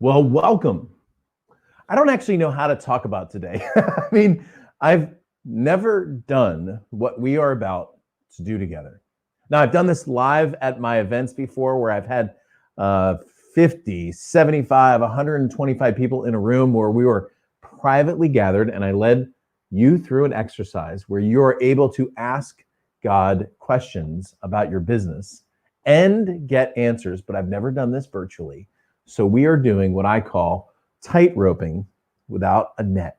Well, welcome. I don't actually know how to talk about today. I mean, I've never done what we are about to do together. Now, I've done this live at my events before where I've had 50, 75, 125 people in a room where we were privately gathered, and I led you through an exercise where you are able to ask God questions about your business and get answers, but I've never done this virtually. So we are doing what I call tight roping without a net.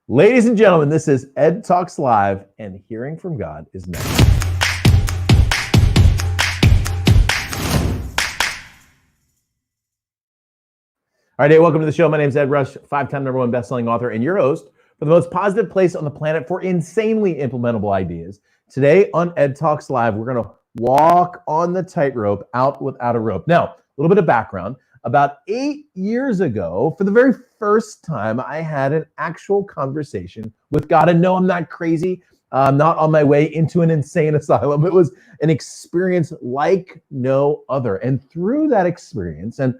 Ladies and gentlemen, this is EdTalks Live, and hearing from God is next. All right, hey, welcome to the show. My name is Ed Rush, 5-time #1 best-selling author, and your host for the most positive place on the planet for insanely implementable ideas. Today on EdTalks Live, we're going to walk on the tightrope out without a rope. Now, a little bit of background. About 8 years ago, for the very first time, I had an actual conversation with God. And no, I'm not crazy. I'm not on my way into an insane asylum. It was an experience like no other. And through that experience, and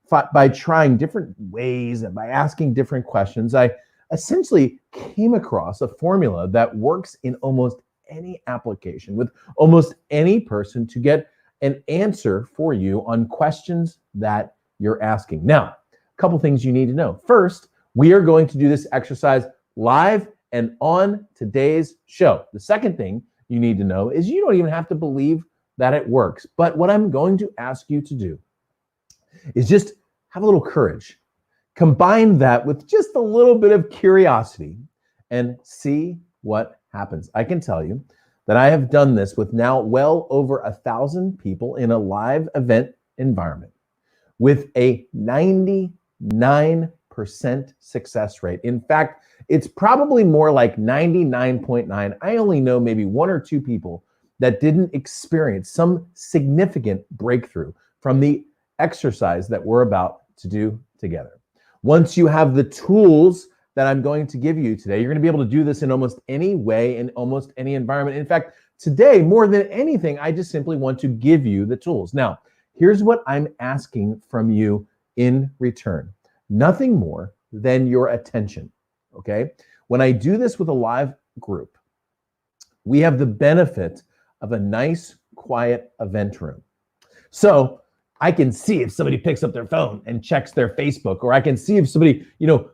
by trying different ways and by asking different questions, I essentially came across a formula that works in almost any application with almost any person to get an answer for you on questions that you're asking. Now, a couple things you need to know. First, we are going to do this exercise live and on today's show. The second thing you need to know is you don't even have to believe that it works. But what I'm going to ask you to do is just have a little courage. Combine that with just a little bit of curiosity and see what happens. I can tell you that I have done this with now well over 1,000 people in a live event environment with a 99% success rate. In fact, it's probably more like 99.9. I only know maybe 1 or 2 people that didn't experience some significant breakthrough from the exercise that we're about to do together. Once you have the tools that I'm going to give you today, you're going to be able to do this in almost any way, in almost any environment. In fact, today, more than anything, I just simply want to give you the tools. Now, here's what I'm asking from you in return. Nothing more than your attention, okay? When I do this with a live group, we have the benefit of a nice, quiet event room. So I can see if somebody picks up their phone and checks their Facebook, or I can see if somebody,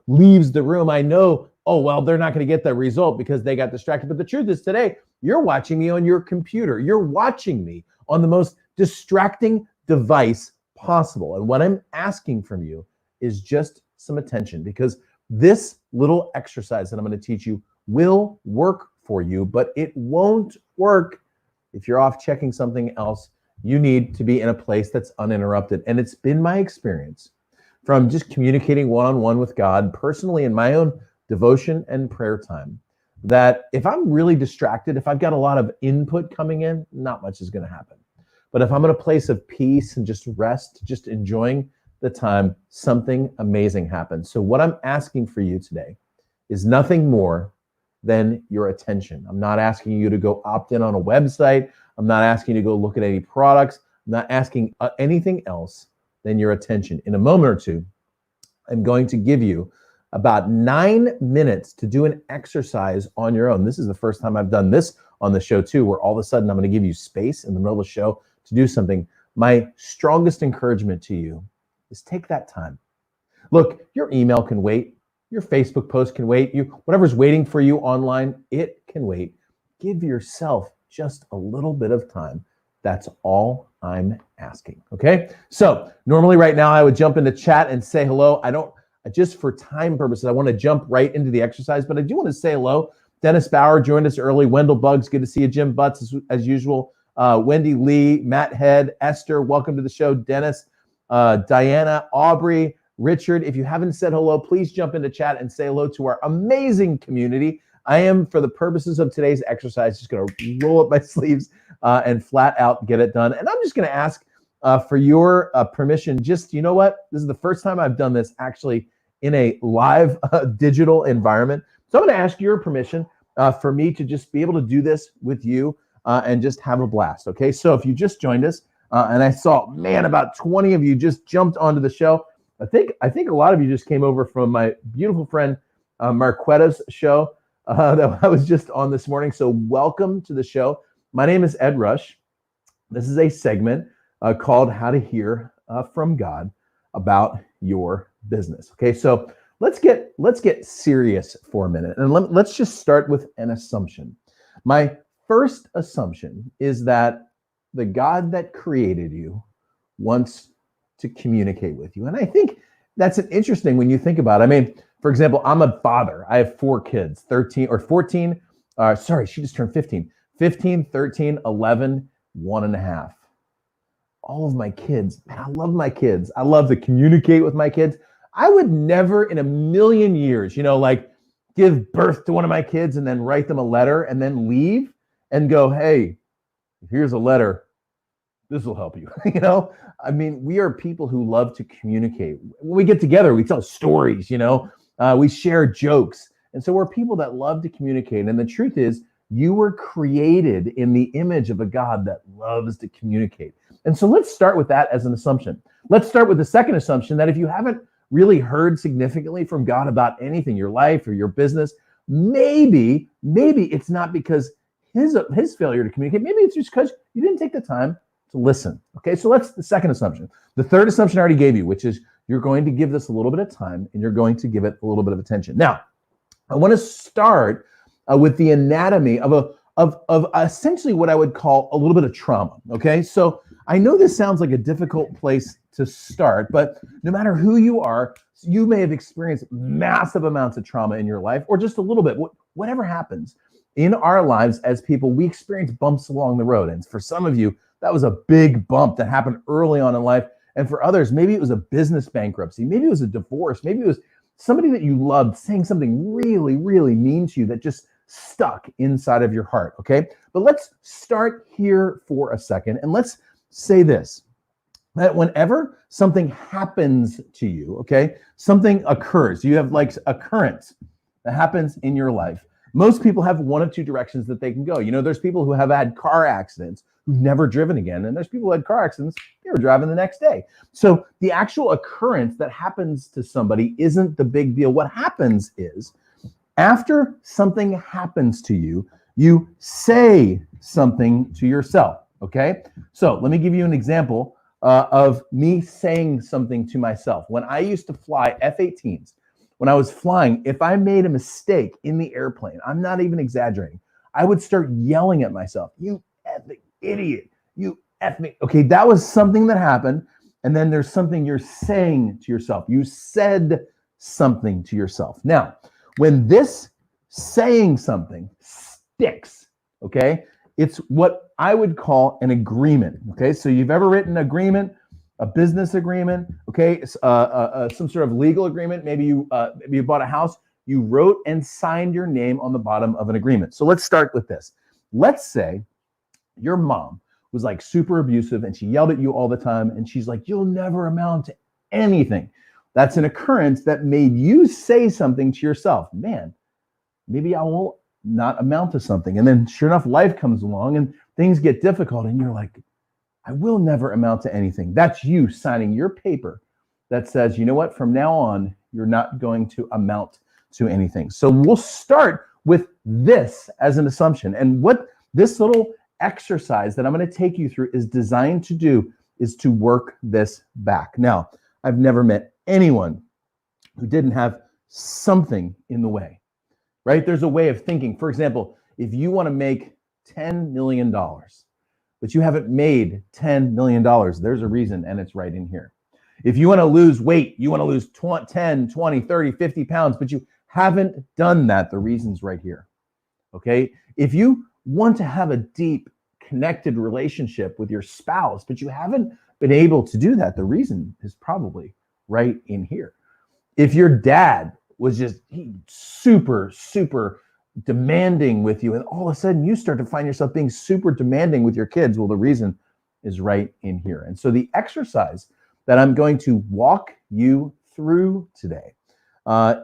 leaves the room. I know, oh, well, they're not going to get the result because they got distracted. But the truth is today, you're watching me on your computer. You're watching me on the most distracting device possible. And what I'm asking from you is just some attention, because this little exercise that I'm going to teach you will work for you, but it won't work if you're off checking something else. You need to be in a place that's uninterrupted. And it's been my experience from just communicating one-on-one with God personally in my own devotion and prayer time, that if I'm really distracted, if I've got a lot of input coming in, not much is going to happen. But if I'm in a place of peace and just rest, just enjoying the time, something amazing happens. So what I'm asking for you today is nothing more than your attention. I'm not asking you to go opt in on a website. I'm not asking you to go look at any products. I'm not asking anything else than your attention. In a moment or two, I'm going to give you about 9 minutes to do an exercise on your own. This is the first time I've done this on the show too, where all of a sudden I'm going to give you space in the middle of the show to do something. My strongest encouragement to you is take that time. Look, your email can wait. Your Facebook post can wait. Whatever's waiting for you online, it can wait. Give yourself just a little bit of time. That's all I'm asking, okay? So normally right now I would jump into chat and say hello. Just for time purposes, I want to jump right into the exercise, but I do want to say hello. Dennis Bauer joined us early. Wendell Buggs, good to see you. Jim Butts, as usual. Wendy Lee, Matt Head, Esther, welcome to the show. Dennis, Diana, Aubrey, Richard, if you haven't said hello, please jump into chat and say hello to our amazing community. I am, for the purposes of today's exercise, just going to roll up my sleeves and flat out get it done. And I'm just going to ask for your permission. Just, you know what? This is the first time I've done this actually in a live digital environment. So I'm going to ask your permission for me to just be able to do this with you and just have a blast. Okay, so if you just joined us and I saw, man, about 20 of you just jumped onto the show. I think a lot of you just came over from my beautiful friend Marquetta's show that I was just on this morning. So welcome to the show. My name is Ed Rush. This is a segment called How to Hear from God about your business. Okay, so let's get serious for a minute, and let's just start with an assumption. My first assumption is that the God that created you wants to communicate with you. And I think that's an interesting when you think about it. I mean, for example, I'm a father. I have 4 kids, 13 or 14. She just turned 15. 15, 13, 11, 1.5. All of my kids, man, I love my kids. I love to communicate with my kids. I would never in a million years, like give birth to one of my kids and then write them a letter and then leave and go, hey, here's a letter. This will help you. I mean, we are people who love to communicate. When we get together, we tell stories, we share jokes. And so we're people that love to communicate. And the truth is, you were created in the image of a God that loves to communicate. And so let's start with that as an assumption. Let's start with the second assumption that if you haven't really heard significantly from God about anything, your life or your business, maybe it's not because his failure to communicate. Maybe it's just because you didn't take the time to listen. Okay, so that's the second assumption. The third assumption I already gave you, which is you're going to give this a little bit of time and you're going to give it a little bit of attention. Now, I want to start with the anatomy of essentially what I would call a little bit of trauma. Okay, so I know this sounds like a difficult place to start, but no matter who you are, you may have experienced massive amounts of trauma in your life, or just a little bit. Whatever happens in our lives as people, we experience bumps along the road, and for some of you, that was a big bump that happened early on in life. And for others, maybe it was a business bankruptcy. Maybe it was a divorce. Maybe it was somebody that you loved saying something really, really mean to you that just stuck inside of your heart. Okay. But let's start here for a second. And let's say this, that whenever something happens to you, okay, something occurs, you have like occurrence that happens in your life. Most people have one of two directions that they can go. There's people who have had car accidents who've never driven again. And there's people who had car accidents, they were driving the next day. So the actual occurrence that happens to somebody isn't the big deal. What happens is after something happens to you, you say something to yourself, okay? So let me give you an example of me saying something to myself. When I used to fly F-18s, when I was flying, if I made a mistake in the airplane, I'm not even exaggerating, I would start yelling at myself, you effing idiot, you F me. Okay, that was something that happened. And then there's something you're saying to yourself. You said something to yourself. Now, when this saying something sticks, okay, it's what I would call an agreement. Okay, so you've ever written an agreement, a business agreement, okay, some sort of legal agreement. Maybe you bought a house, you wrote and signed your name on the bottom of an agreement. So let's start with this. Let's say your mom was like super abusive and she yelled at you all the time and she's like, you'll never amount to anything. That's an occurrence that made you say something to yourself. Man, maybe I will not amount to something. And then sure enough, life comes along and things get difficult and you're like, I will never amount to anything. That's you signing your paper that says, you know what, from now on, you're not going to amount to anything. So we'll start with this as an assumption. And what this little exercise that I'm going to take you through is designed to do is to work this back. Now, I've never met anyone who didn't have something in the way, right? There's a way of thinking. For example, if you want to make $10 million, but you haven't made $10 million, there's a reason, and it's right in here. If you want to lose weight, you want to lose 10, 20, 30, 50 pounds, but you haven't done that, the reason's right here, okay? If you want to have a deep, connected relationship with your spouse, but you haven't been able to do that, the reason is probably right in here. If your dad was just super, super demanding with you, and all of a sudden you start to find yourself being super demanding with your kids, well, the reason is right in here. And so the exercise that I'm going to walk you through today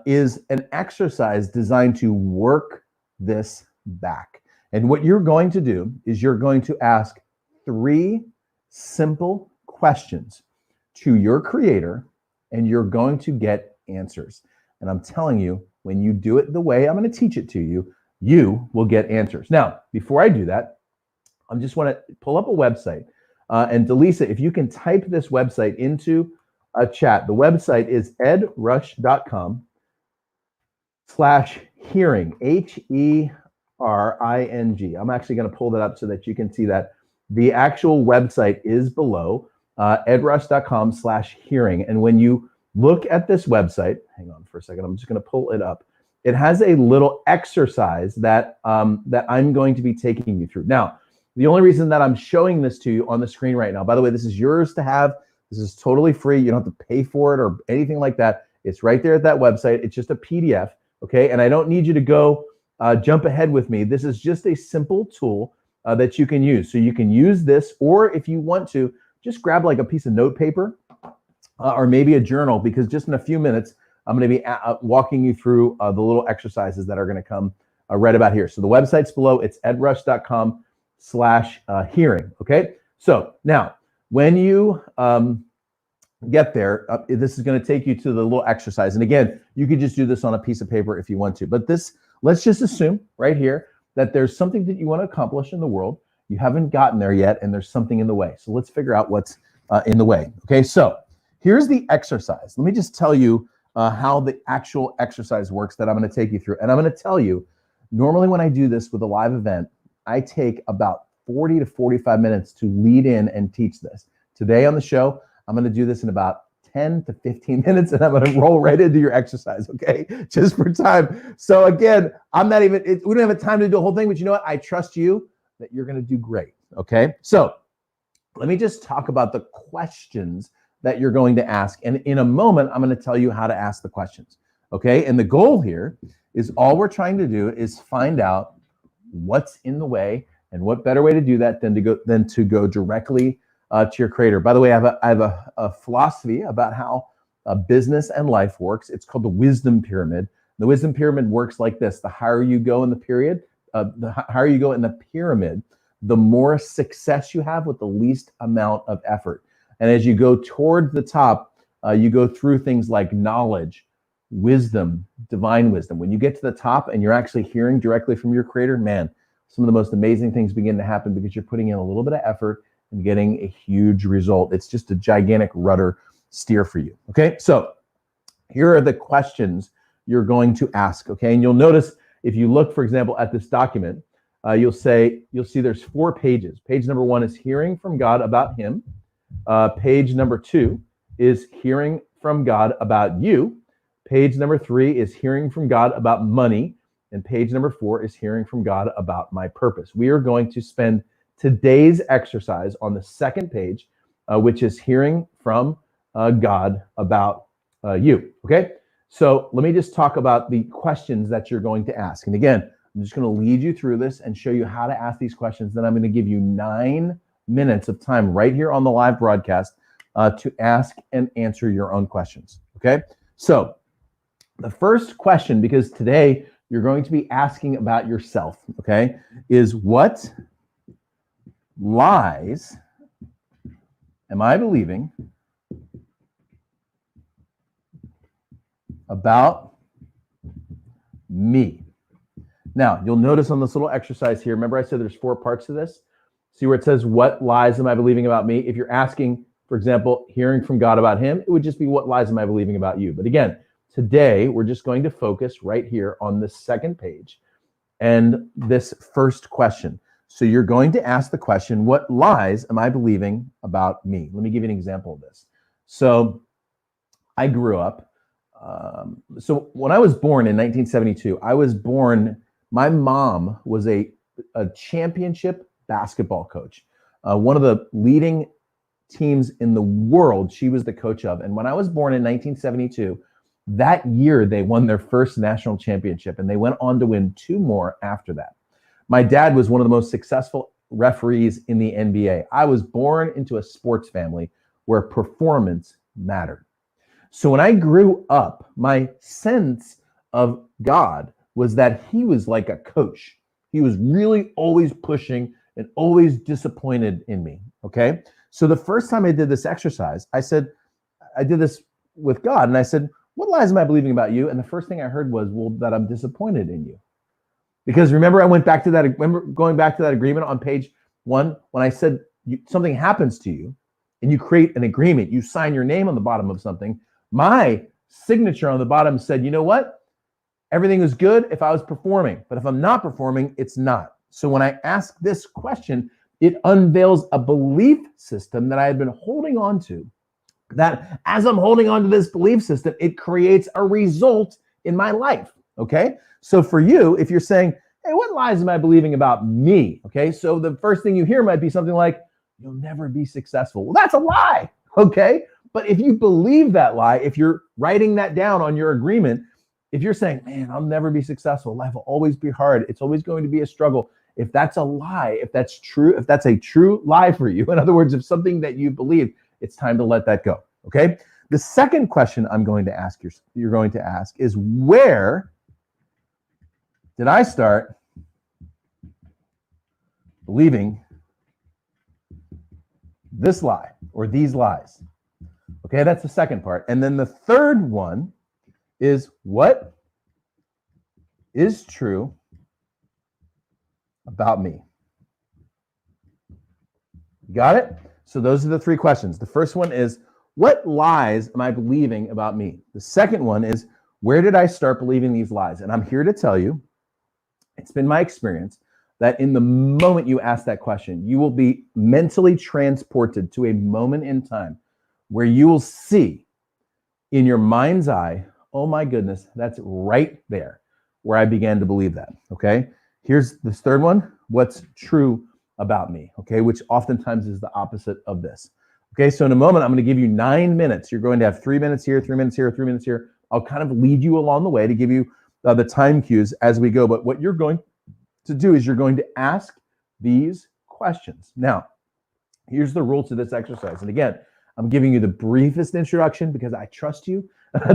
is an exercise designed to work this back. And what you're going to do is you're going to ask 3 simple questions to your creator and you're going to get answers. And I'm telling you, when you do it the way I'm going to teach it to you, you will get answers. Now, before I do that, I just want to pull up a website. And Delisa, if you can type this website into a chat, the website is edrush.com/hearing, HERING. I'm actually going to pull that up so that you can see that. The actual website is below, edrush.com/hearing. And when you look at this website, hang on for a second, I'm just going to pull it up. It has a little exercise that I'm going to be taking you through. Now, the only reason that I'm showing this to you on the screen right now, by the way, this is yours to have. This is totally free. You don't have to pay for it or anything like that. It's right there at that website. It's just a PDF, okay? And I don't need you to go jump ahead with me. This is just a simple tool that you can use. So you can use this, or if you want to, just grab like a piece of note paper or maybe a journal, because just in a few minutes, I'm going to be walking you through the little exercises that are going to come right about here. So the website's below. It's edrush.com/hearing. Okay. So now when you get there, this is going to take you to the little exercise. And again, you could just do this on a piece of paper if you want to, but this, let's just assume right here that there's something that you want to accomplish in the world. You haven't gotten there yet, and there's something in the way. So let's figure out what's in the way. Okay. So here's the exercise. Let me just tell you how the actual exercise works that I'm going to take you through. And I'm going to tell you, normally when I do this with a live event, I take about 40 to 45 minutes to lead in and teach this. Today on the show, I'm going to do this in about 10 to 15 minutes, and I'm going to roll right into your exercise, okay? Just for time. So again, we don't have time to do the whole thing, but you know what? I trust you that you're going to do great, okay? So let me just talk about the questions that you're going to ask. And in a moment, I'm going to tell you how to ask the questions, okay? And the goal here is all we're trying to do is find out what's in the way, and what better way to do that than to go directly to your creator. By the way, I have a philosophy about how business and life works. It's called the wisdom pyramid. The wisdom pyramid works like this: the higher you go in the pyramid, the more success you have with the least amount of effort. And as you go toward the top, you go through things like knowledge, wisdom, divine wisdom. When you get to the top and you're actually hearing directly from your creator, man, some of the most amazing things begin to happen because you're putting in a little bit of effort and getting a huge result. It's just a gigantic rudder steer for you. Okay, so here are the questions you're going to ask. Okay, and you'll notice if you look, for example, at this document, you'll see there's 4 pages. Page number 1 is hearing from God about him. Page number 2 is hearing from God about you. Page number 3 is hearing from God about money. And page number 4 is hearing from God about my purpose. We are going to spend today's exercise on the second page, which is hearing from God about you. Okay. So let me just talk about the questions that you're going to ask. And again, I'm just going to lead you through this and show you how to ask these questions. Then I'm going to give you 9 minutes of time right here on the live broadcast to ask and answer your own questions. Okay. So the first question, because today you're going to be asking about yourself, okay, is what lies am I believing about me? Now, you'll notice on this little exercise here, remember I said there's 4 parts to this? See where it says, what lies am I believing about me? If you're asking, for example, hearing from God about him, it would just be, what lies am I believing about you? But again, today, we're just going to focus right here on the second page and this first question. So you're going to ask the question, what lies am I believing about me? Let me give you an example of this. So I grew up. So when I was born in 1972, my mom was a championship basketball coach. One of the leading teams in the world she was the coach of. And when I was born in 1972, that year, they won their first national championship, and they went on to win 2 more after that. My dad was one of the most successful referees in the NBA. I was born into a sports family where performance mattered. So when I grew up, my sense of God was that he was like a coach. He was really always pushing and always disappointed in me, okay? So the first time I did this exercise, I did this with God, and I said, what lies am I believing about you? And the first thing I heard was, well, that I'm disappointed in you. Because remember, I went back to that, remember going back to that agreement on page 1, when I said something happens to you and you create an agreement, you sign your name on the bottom of something. My signature on the bottom said, you know what? Everything is good if I was performing, but if I'm not performing, it's not. So when I ask this question, it unveils a belief system that I had been holding on to, that as I'm holding on to this belief system, it creates a result in my life, okay? So for you, if you're saying, hey, what lies am I believing about me? Okay, so the first thing you hear might be something like, you'll never be successful. Well, that's a lie, okay? But if you believe that lie, if you're writing that down on your agreement, if you're saying, man, I'll never be successful, life will always be hard, it's always going to be a struggle. If that's a lie, if that's true, if that's a true lie for you, in other words, if something that you believe, it's time to let that go, okay? The second question I'm going to ask, you're going to ask is, where did I start believing this lie or these lies? Okay, that's the second part. And then the third one is, what is true about me? Got it? So those are the three questions. The first one is, what lies am I believing about me? The second one is, where did I start believing these lies? And I'm here to tell you, it's been my experience that in the moment you ask that question, you will be mentally transported to a moment in time where you will see in your mind's eye, oh my goodness, that's right there where I began to believe that, okay? Here's this third one, what's true about me, okay? Which oftentimes is the opposite of this. Okay, so in a moment, I'm gonna give you 9 minutes. You're going to have 3 minutes here, 3 minutes here, 3 minutes here. I'll kind of lead you along the way to give you the time cues as we go. But what you're going to do is you're going to ask these questions. Now, here's the rule to this exercise. And again, I'm giving you the briefest introduction because I trust you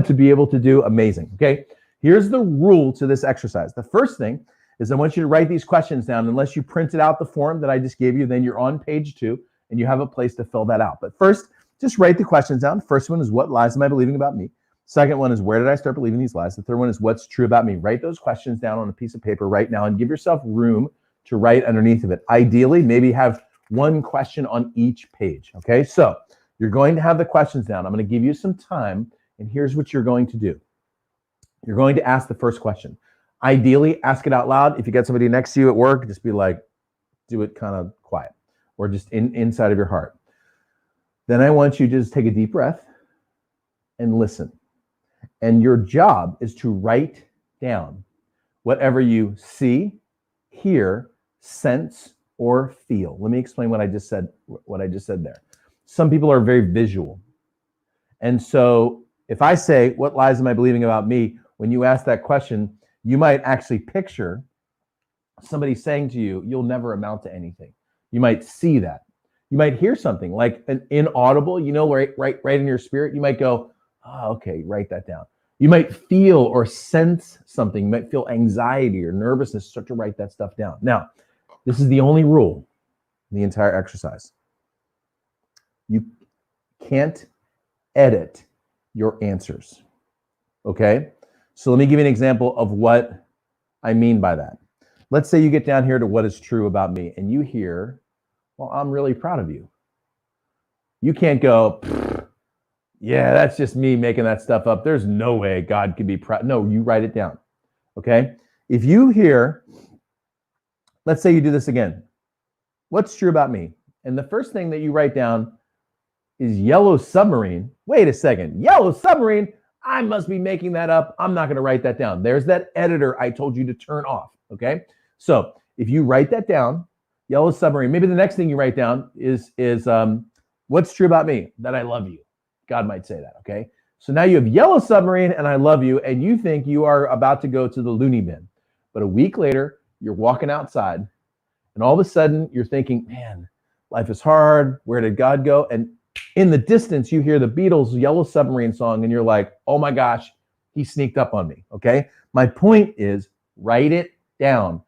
to be able to do amazing, okay? Here's the rule to this exercise. The first thing is I want you to write these questions down. Unless you printed out the form that I just gave you, then you're on page 2 and you have a place to fill that out. But first, just write the questions down. First one is, what lies am I believing about me? Second one is, where did I start believing these lies? The third one is, what's true about me? Write those questions down on a piece of paper right now and give yourself room to write underneath of it. Ideally, maybe have one question on each page, okay? So you're going to have the questions down. I'm going to give you some time, and here's what you're going to do. You're going to ask the first question. Ideally, ask it out loud. If you got somebody next to you at work, just be like, do it kind of quiet or just inside of your heart. Then I want you to just take a deep breath and listen. And your job is to write down whatever you see, hear, sense, or feel. Let me explain what I just said there. Some people are very visual. And so if I say, what lies am I believing about me? When you ask that question, you might actually picture somebody saying to you, you'll never amount to anything. You might see that. You might hear something like an inaudible, right in your spirit. You might go, oh, okay, write that down. You might feel or sense something. You might feel anxiety or nervousness. Start to write that stuff down. Now, this is the only rule in the entire exercise. You can't edit your answers, okay? So let me give you an example of what I mean by that. Let's say you get down here to what is true about me, and you hear, well, I'm really proud of you. You can't go, yeah, that's just me making that stuff up. There's no way God could be proud. No, you write it down, okay? If you hear, let's say you do this again. What's true about me? And the first thing that you write down is yellow submarine. Wait a second, yellow submarine? I must be making that up. I'm not going to write that down. There's that editor I told you to turn off, okay? So if you write that down, yellow submarine, maybe the next thing you write down is what's true about me? That I love you. God might say that, okay? So now you have yellow submarine and I love you, and you think you are about to go to the loony bin. But a week later, you're walking outside, and all of a sudden you're thinking, man, life is hard. Where did God go? And in the distance, you hear the Beatles' Yellow Submarine song, and you're like, oh my gosh, he sneaked up on me, okay? My point is, write it down.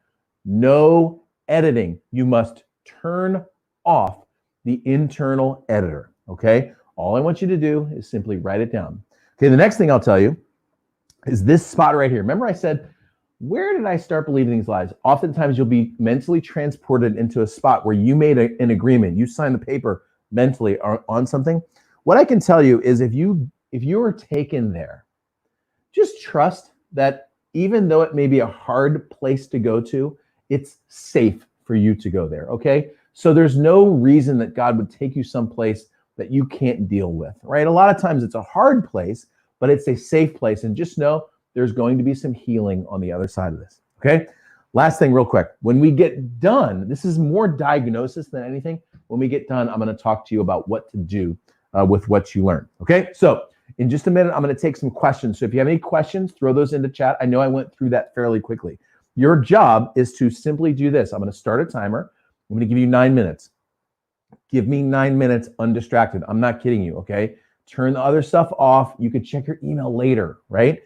No editing. You must turn off the internal editor, okay? All I want you to do is simply write it down. Okay, the next thing I'll tell you is this spot right here. Remember I said, where did I start believing these lies? Oftentimes you'll be mentally transported into a spot where you made an agreement. You signed the paper mentally on something. What I can tell you is if you are taken there, just trust that even though it may be a hard place to go to, it's safe for you to go there, okay? So there's no reason that God would take you someplace that you can't deal with, right? A lot of times it's a hard place, but it's a safe place. And just know there's going to be some healing on the other side of this, okay? Last thing real quick. When we get done, this is more diagnosis than anything. When we get done, I'm going to talk to you about what to do with what you learned, okay? So in just a minute, I'm going to take some questions. So if you have any questions, throw those into chat. I know I went through that fairly quickly. Your job is to simply do this. I'm going to start a timer. I'm going to give you 9 minutes. Give me 9 minutes undistracted. I'm not kidding you, okay? Turn the other stuff off. You can check your email later, right?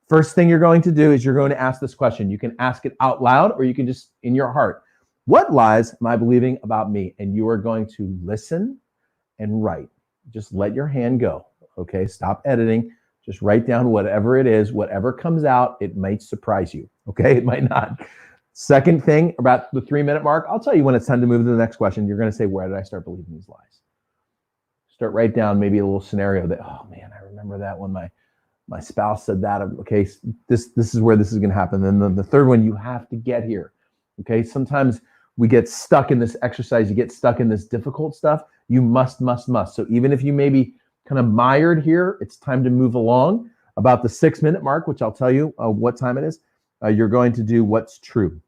First thing you're going to do is you're going to ask this question. You can ask it out loud or you can just in your heart. What lies am I believing about me? And you are going to listen and write. Just let your hand go, okay? Stop editing. Just write down whatever it is, whatever comes out. It might surprise you, okay? It might not. Second thing, about the 3-minute mark, I'll tell you when it's time to move to the next question. You're going to say, where did I start believing these lies? Start write down maybe a little scenario that, oh man, I remember that when my spouse said that. Okay, this is where this is going to happen. Then the third one, you have to get here. Okay, sometimes we get stuck in this exercise. You get stuck in this difficult stuff. You must. So even if you may be kind of mired here, it's time to move along. About the 6-minute mark, which I'll tell you what time it is, you're going to do what's true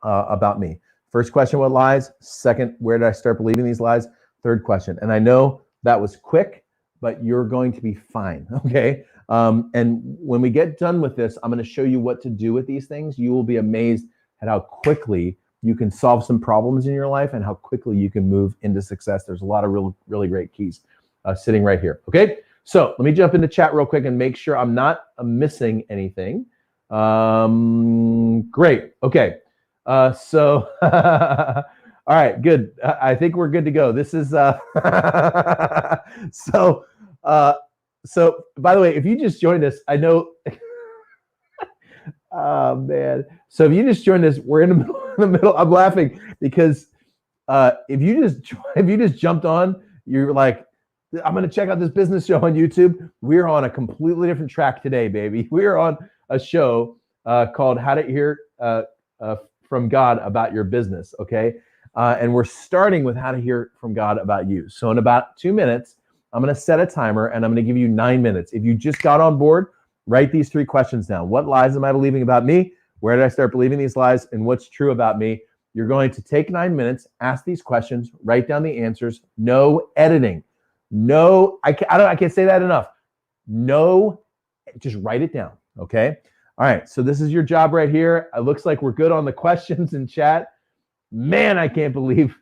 about me. First question, what lies? Second, where did I start believing these lies? Third question, and I know that was quick, but you're going to be fine, okay? And when we get done with this, I'm going to show you what to do with these things. You will be amazed at how quickly you can solve some problems in your life and how quickly you can move into success. There's a lot of really great keys sitting right here, okay? So let me jump into chat real quick and make sure I'm not missing anything. Great, okay. So, all right, good. I think we're good to go. This is, so by the way, if you just joined us, I know, oh man. So if you just joined us, we're in the middle. I'm laughing because if you just jumped on, you're like, I'm going to check out this business show on YouTube. We're on a completely different track today, baby. We're on a show called How to Hear from God About Your Business, okay? And we're starting with how to hear from God about you. So in about 2 minutes, I'm going to set a timer and I'm going to give you 9 minutes. If you just got on board, write these 3 questions down. What lies am I believing about me? Where did I start believing these lies? And what's true about me? You're going to take 9 minutes, ask these questions, write down the answers. No editing. No, I can't say that enough. No, just write it down, okay? All right, so this is your job right here. It looks like we're good on the questions in chat. Man, I can't believe.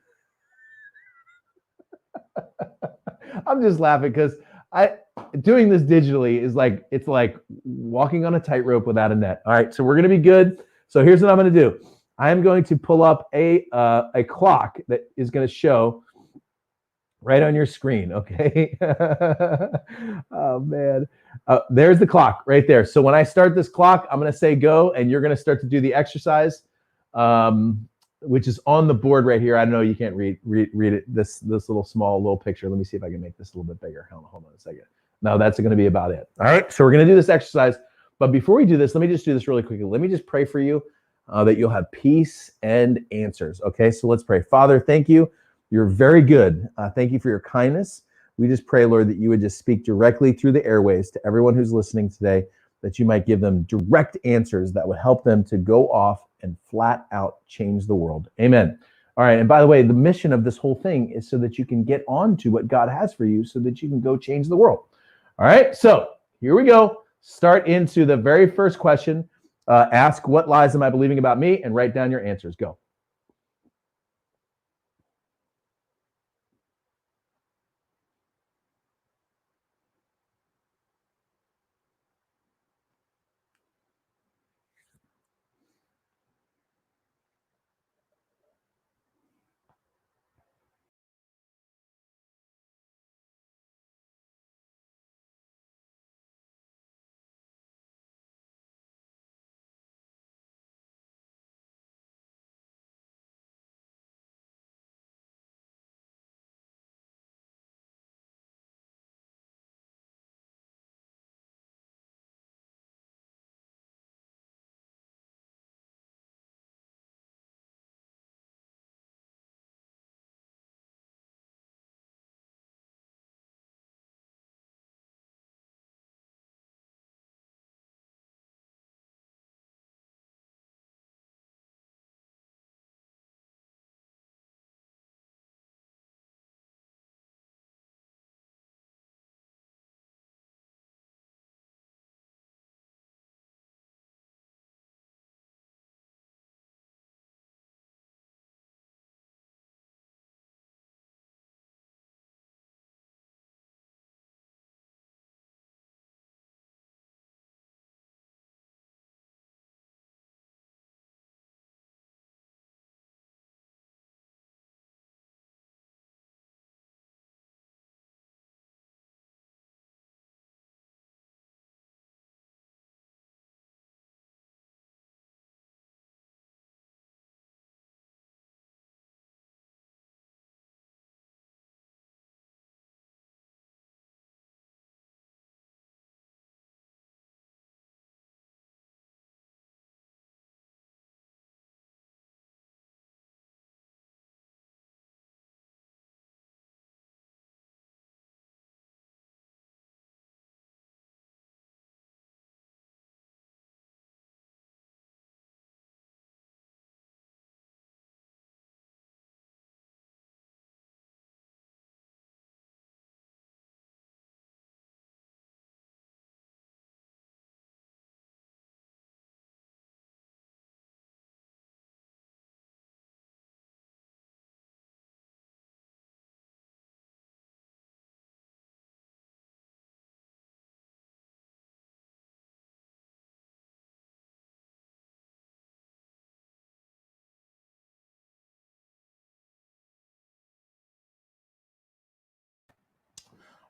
I'm just laughing because doing this digitally is like, it's like walking on a tightrope without a net. All right, so we're gonna be good. So here's what I'm gonna do. I am going to pull up a clock that is gonna show right on your screen, okay? Oh man, there's the clock right there. So when I start this clock, I'm gonna say go, and you're gonna start to do the exercise, which is on the board right here. I know you can't read it. This little picture. Let me see if I can make this a little bit bigger. Hold on a second. No, that's gonna be about it. All right, so we're gonna do this exercise. But before we do this, let me just do this really quickly. Let me just pray for you that you'll have peace and answers. Okay, so let's pray. Father, thank you. You're very good. Thank you for your kindness. We just pray, Lord, that you would just speak directly through the airways to everyone who's listening today, that you might give them direct answers that would help them to go off and flat out change the world. Amen. All right. And by the way, the mission of this whole thing is so that you can get on to what God has for you so that you can go change the world. All right. So here we go. Start into the very first question. Ask, what lies am I believing about me? And write down your answers. Go.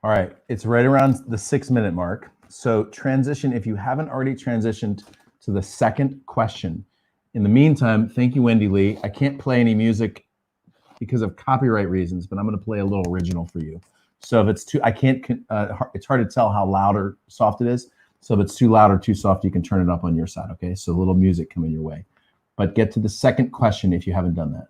All right, it's right around the 6-minute mark. So transition, if you haven't already transitioned to the second question. In the meantime, thank you, Wendy Lee. I can't play any music because of copyright reasons, but I'm going to play a little original for you. So if it's too, I can't, it's hard to tell how loud or soft it is. So if it's too loud or too soft, you can turn it up on your side, okay? So a little music coming your way. But get to the second question if you haven't done that.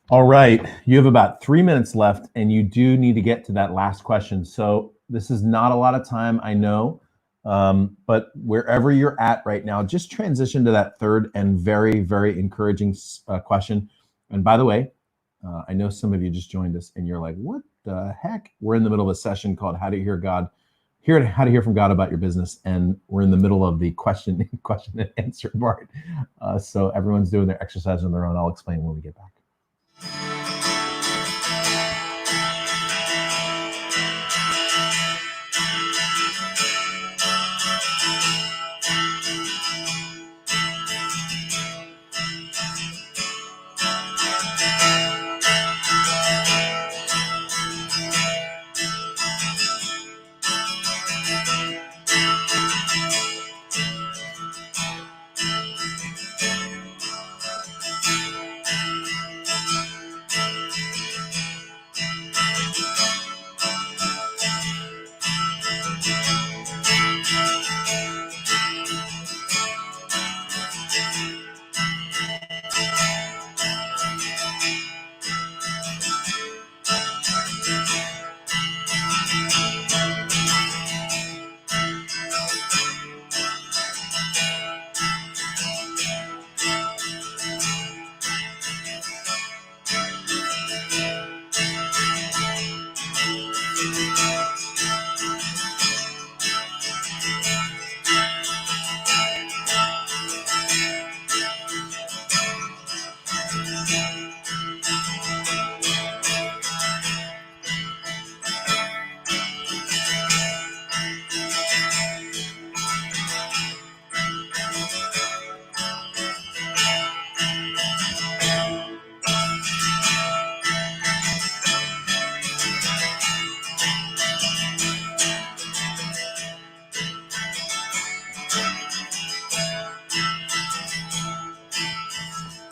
All right, you have about 3 minutes left, and you do need to get to that last question. So this is not a lot of time, I know, but wherever you're at right now, just transition to that third and very, very encouraging question. And by the way, I know some of you just joined us, and you're like, "What the heck?" We're in the middle of a session called "How to Hear God." How to hear from God about your business, and we're in the middle of the question and answer part. So everyone's doing their exercise on their own. I'll explain when we get back.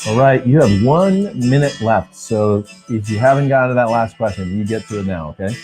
All right, you have 1 minute left. So if you haven't gotten to that last question, you get to it now, okay?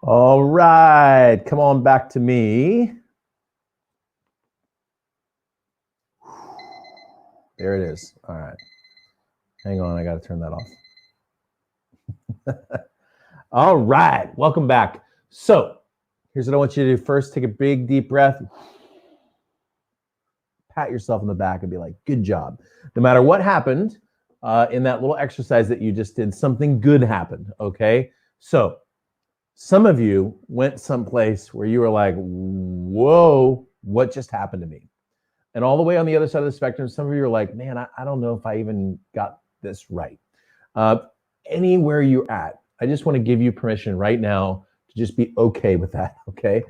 All right, come on back to me. There it is. All right. Hang on, I got to turn that off. All right, welcome back. So here's what I want you to do. First, take a big, deep breath. Pat yourself on the back and be like, good job. No matter what happened in that little exercise that you just did, something good happened, okay? So some of you went someplace where you were like, whoa, what just happened to me? And all the way on the other side of the spectrum, some of you are like, man, I don't know if I even got this right. Anywhere you're at, I just want to give you permission right now to just be okay with that, okay?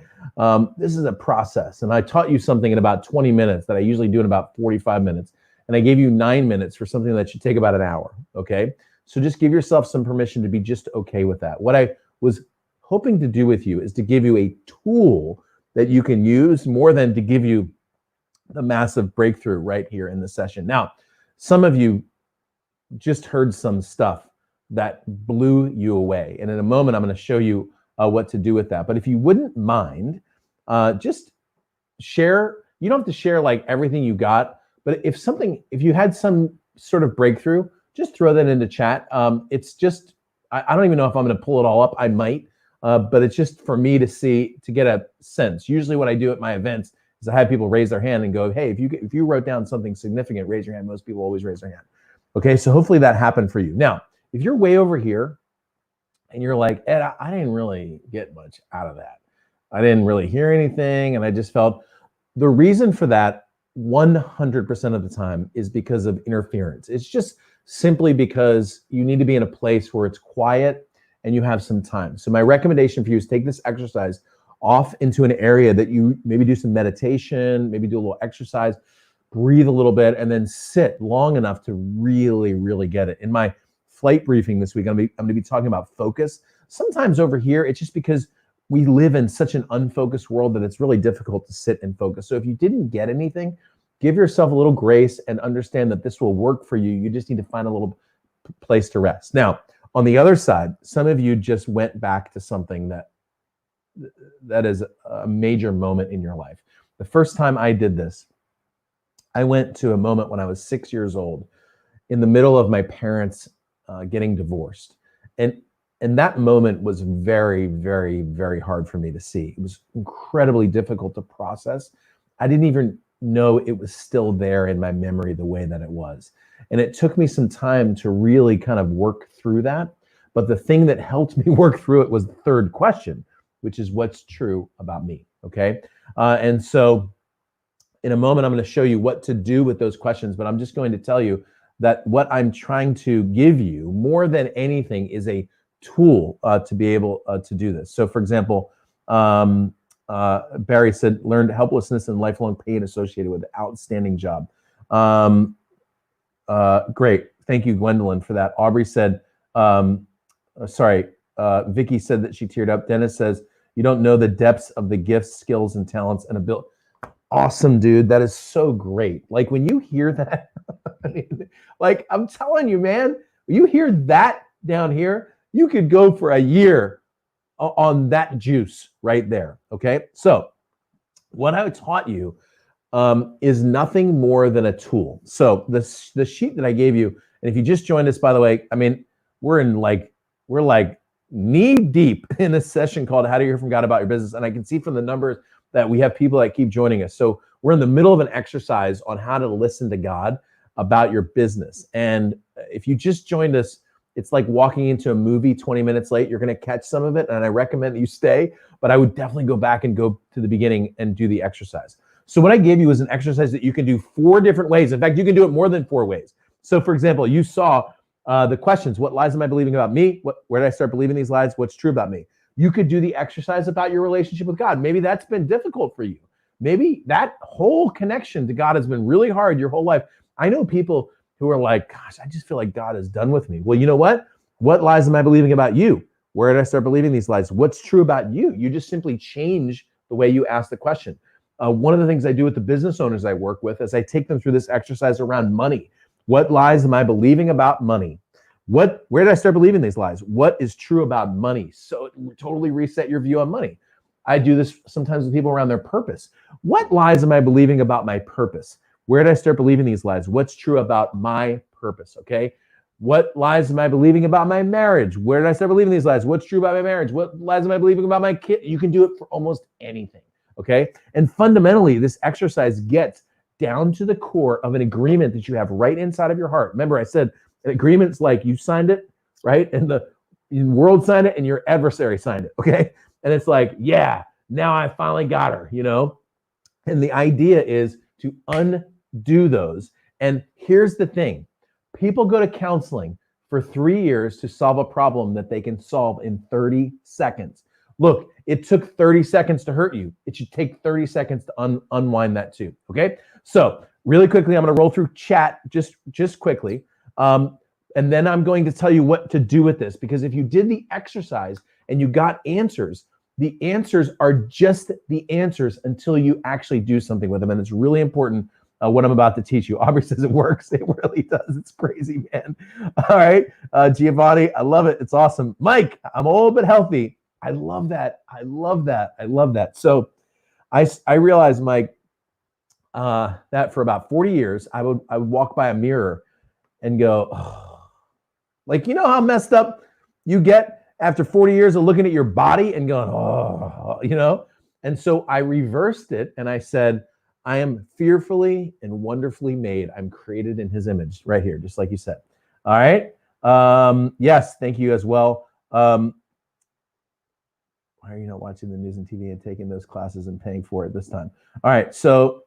This is a process. And I taught you something in about 20 minutes that I usually do in about 45 minutes. And I gave you 9 minutes for something that should take about an hour, okay? So just give yourself some permission to be just okay with that. What I was hoping to do with you is to give you a tool that you can use more than to give you the massive breakthrough right here in the session. Now, some of you just heard some stuff that blew you away. And in a moment, I'm going to show you what to do with that. But if you wouldn't mind, just share. You don't have to share like everything you got, but if you had some sort of breakthrough, just throw that into chat. It's just, I don't even know if I'm going to pull it all up. I might, but it's just for me to see, to get a sense. Usually what I do at my events is I have people raise their hand and go, hey, if you wrote down something significant, raise your hand. Most people always raise their hand. Okay, so hopefully that happened for you. Now, if you're way over here and you're like, Ed, I didn't really get much out of that. I didn't really hear anything. And I just felt the reason for that 100% of the time is because of interference. It's just simply because you need to be in a place where it's quiet and you have some time. So my recommendation for you is take this exercise off into an area that you maybe do some meditation, maybe do a little exercise, breathe a little bit, and then sit long enough to really, really get it. In my flight briefing this week, I'm going to be talking about focus. Sometimes over here, it's just because we live in such an unfocused world that it's really difficult to sit and focus. So if you didn't get anything, give yourself a little grace and understand that this will work for you. You just need to find a little place to rest. Now, on the other side, some of you just went back to something that is a major moment in your life. The first time I did this, I went to a moment when I was 6 years old in the middle of my parents getting divorced. And that moment was very, very, very hard for me to see. It was incredibly difficult to process. I didn't even know it was still there in my memory the way that it was. And it took me some time to really kind of work through that. But the thing that helped me work through it was the third question, which is what's true about me, okay? And so in a moment, I'm going to show you what to do with those questions, but I'm just going to tell you that what I'm trying to give you more than anything is a tool to be able to do this. So for example, Barry said, learned helplessness and lifelong pain associated with it. Outstanding job. Great. Thank you, Gwendolyn, for that. Aubrey said, Vicky said that she teared up. Dennis says, you don't know the depths of the gifts, skills, and talents and ability. Awesome, dude. That is so great. Like when you hear that, like I'm telling you, man, you hear that down here, you could go for a year on that juice right there. Okay. So what I taught you is nothing more than a tool. So the sheet that I gave you, and if you just joined us, by the way, I mean, we're like knee deep in a session called How to Hear from God About Your Business. And I can see from the numbers that we have people that keep joining us. So we're in the middle of an exercise on how to listen to God about your business. And if you just joined us, it's like walking into a movie 20 minutes late. You're going to catch some of it, and I recommend that you stay, but I would definitely go back and go to the beginning and do the exercise. So what I gave you is an exercise that you can do 4 different ways. In fact, you can do it more than 4 ways. So for example, you saw the questions: what lies am I believing about me? Where did I start believing these lies? What's true about me? You could do the exercise about your relationship with God. Maybe that's been difficult for you. Maybe that whole connection to God has been really hard your whole life. I know people who are like, gosh, I just feel like God is done with me. Well, you know what? What lies am I believing about you? Where did I start believing these lies? What's true about you? You just simply change the way you ask the question. One of the things I do with the business owners I work with is I take them through this exercise around money. What lies am I believing about money? Where did I start believing these lies? What is true about money? So it totally reset your view on money. I do this sometimes with people around their purpose. What lies am I believing about my purpose? Where did I start believing these lies? What's true about my purpose? Okay. What lies am I believing about my marriage? Where did I start believing these lies? What's true about my marriage? What lies am I believing about my kid? You can do it for almost anything. Okay. And fundamentally, this exercise gets down to the core of an agreement that you have right inside of your heart. Remember, I said an agreement's like you signed it, right? And the world signed it and your adversary signed it. Okay. And it's like, yeah, now I finally got her, you know? And the idea is to undo those. And here's the thing. People go to counseling for 3 years to solve a problem that they can solve in 30 seconds. Look, it took 30 seconds to hurt you. It should take 30 seconds to unwind that too, okay? So really quickly, I'm gonna roll through chat just quickly. And then I'm going to tell you what to do with this, because if you did the exercise and you got answers, the answers are just the answers until you actually do something with them. And it's really important what I'm about to teach you. Aubrey says it works. It really does. It's crazy, man. All right. Giovanni, I love it. It's awesome. Mike, I'm old but healthy. I love that. I love that. I love that. So I realized, Mike, that for about 40 years, I would walk by a mirror and go, oh. Like, you know how messed up you get after 40 years of looking at your body and going, oh, you know? And so I reversed it and I said, I am fearfully and wonderfully made. I'm created in his image right here, just like you said. All right. Yes, thank you as well. Why are you not watching the news and TV and taking those classes and paying for it this time? All right. So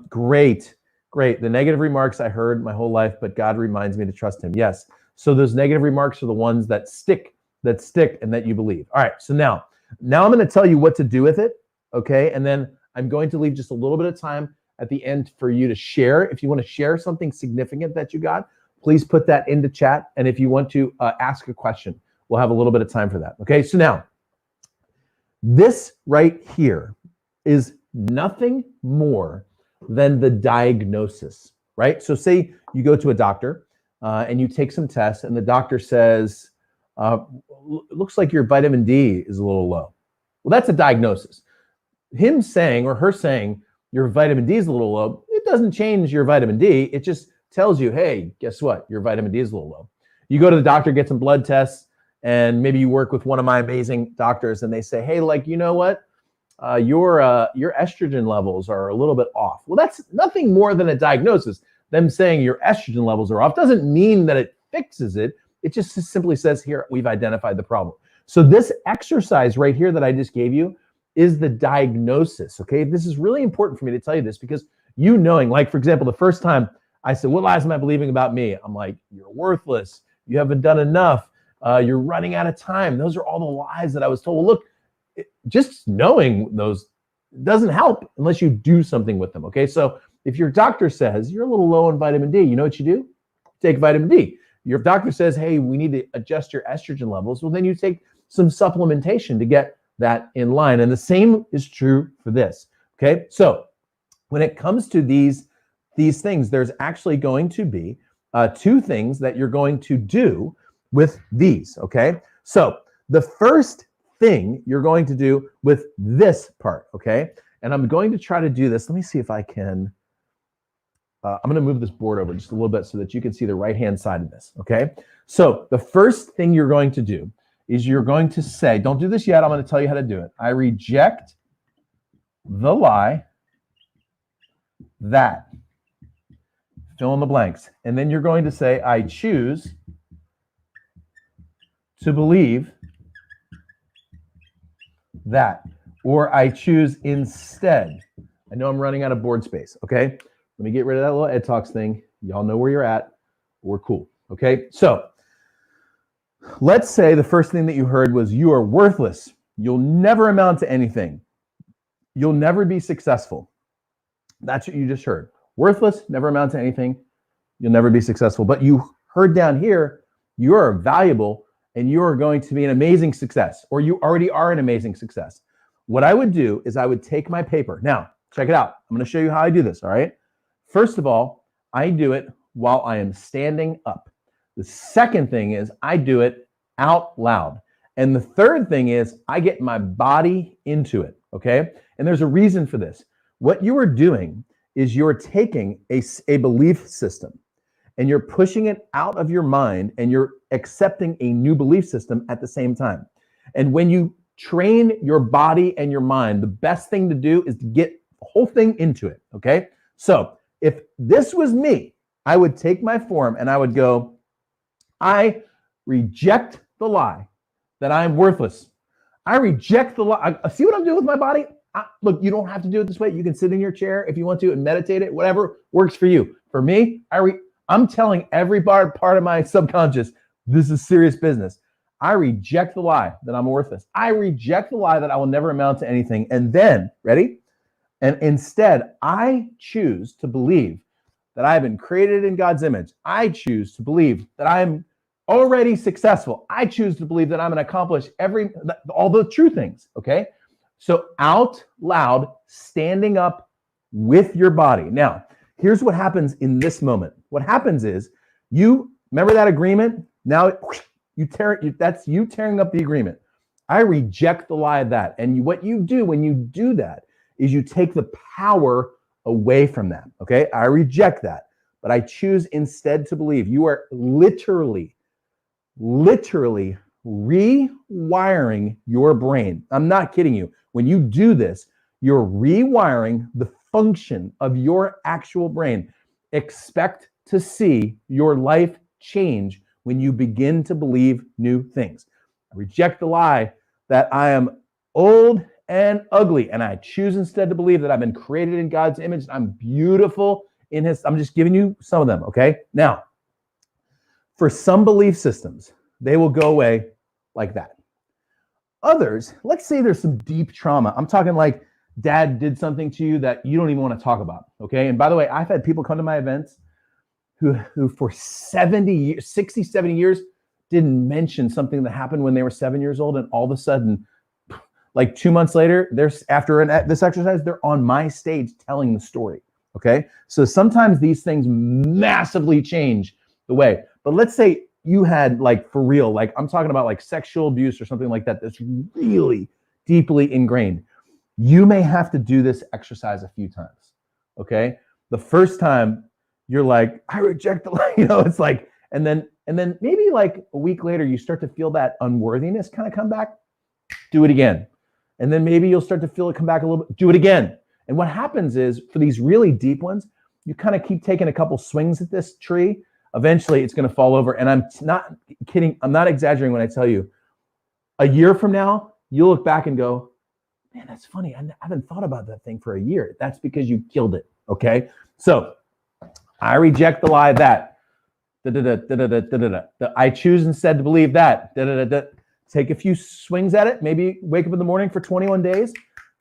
great. The negative remarks I heard my whole life, but God reminds me to trust him. Yes. So those negative remarks are the ones that stick and that you believe. All right. So now I'm going to tell you what to do with it. Okay. And then I'm going to leave just a little bit of time at the end for you to share. If you want to share something significant that you got, please put that into chat. And if you want to ask a question, we'll have a little bit of time for that. Okay. So now this right here is nothing more than the diagnosis, right? So say you go to a doctor and you take some tests and the doctor says, looks like your vitamin D is a little low. Well, that's a diagnosis. Him saying or her saying your vitamin D is a little low, it doesn't change your vitamin D. It just tells you, hey, guess what? Your vitamin D is a little low. You go to the doctor, get some blood tests, and maybe you work with one of my amazing doctors and they say, hey, like, you know what? Your estrogen levels are a little bit off. Well, that's nothing more than a diagnosis. Them saying your estrogen levels are off doesn't mean that it fixes it. It just simply says, here, we've identified the problem. So this exercise right here that I just gave you is the diagnosis, okay? This is really important for me to tell you this because you knowing, like, for example, the first time I said, what lies am I believing about me? I'm like, you're worthless. You haven't done enough. You're running out of time. Those are all the lies that I was told. Well, look, just knowing those doesn't help unless you do something with them, okay? So if your doctor says you're a little low in vitamin D, you know what you do? Take vitamin D. Your doctor says, hey, we need to adjust your estrogen levels. Well, then you take some supplementation to get that in line. And the same is true for this, okay? So when it comes to these things, there's actually going to be 2 things that you're going to do with these, okay? So the first thing you're going to do with this part, okay? And I'm going to try to do this. Let me see if I can. I'm going to move this board over just a little bit so that you can see the right-hand side of this, okay? So the first thing you're going to do is you're going to say, don't do this yet, I'm going to tell you how to do it. I reject the lie that, fill in the blanks. And then you're going to say, I choose to believe that, or I choose instead. I know I'm running out of board space, okay? Let me get rid of that little EdTalks thing. Y'all know where you're at. We're cool, okay? So let's say the first thing that you heard was you are worthless. You'll never amount to anything. You'll never be successful. That's what you just heard. Worthless, never amount to anything. You'll never be successful. But you heard down here, you are valuable and you are going to be an amazing success, or you already are an amazing success. What I would do is I would take my paper. Now, check it out. I'm going to show you how I do this, all right? First of all, I do it while I am standing up. The second thing is I do it out loud. And the third thing is I get my body into it, okay? And there's a reason for this. What you are doing is you're taking a belief system and you're pushing it out of your mind and you're accepting a new belief system at the same time. And when you train your body and your mind, the best thing to do is to get the whole thing into it, okay? So if this was me, I would take my form and I would go, I reject the lie that I'm worthless. I reject the lie. See what I'm doing with my body? Look, you don't have to do it this way. You can sit in your chair if you want to and meditate it, whatever works for you. For me, I'm telling every part of my subconscious, this is serious business. I reject the lie that I'm worthless. I reject the lie that I will never amount to anything. And then, ready? And instead, I choose to believe that I have been created in God's image. I choose to believe that I'm already successful. I choose to believe that I'm going to accomplish all the true things, okay? So out loud, standing up with your body. Now, here's what happens in this moment. What happens is you remember that agreement? Now that's you tearing up the agreement. I reject the lie of that. And what you do when you do that is you take the power away from that. Okay. I reject that, but I choose instead to believe. You are literally rewiring your brain. I'm not kidding you. When you do this, you're rewiring the function of your actual brain. Expect to see your life change when you begin to believe new things. I reject the lie that I am old and ugly, and I choose instead to believe that I've been created in God's image. I'm beautiful in His. I'm just giving you some of them, okay? Now, for some belief systems, they will go away like that. Others, let's say there's some deep trauma. I'm talking like dad did something to you that you don't even want to talk about, okay? And by the way, I've had people come to my events who for 60, 70 years didn't mention something that happened when they were 7 years old, and all of a sudden, like 2 months later, after this exercise, they're on my stage telling the story, okay? So sometimes these things massively change the way. But let's say you had, like, for real, like I'm talking about like sexual abuse or something like that that's really deeply ingrained. You may have to do this exercise a few times, okay? The first time you're like, I reject the lie, it's like, and then maybe like a week later, you start to feel that unworthiness kind of come back, do it again. And then maybe you'll start to feel it come back a little bit, do it again. And what happens is for these really deep ones, you kind of keep taking a couple swings at this tree. Eventually it's going to fall over. And I'm not kidding. I'm not exaggerating when I tell you, a year from now, you'll look back and go, man, that's funny. I haven't thought about that thing for a year. That's because you killed it. Okay. So I reject the lie that. I choose instead to believe that. Take a few swings at it. Maybe wake up in the morning for 21 days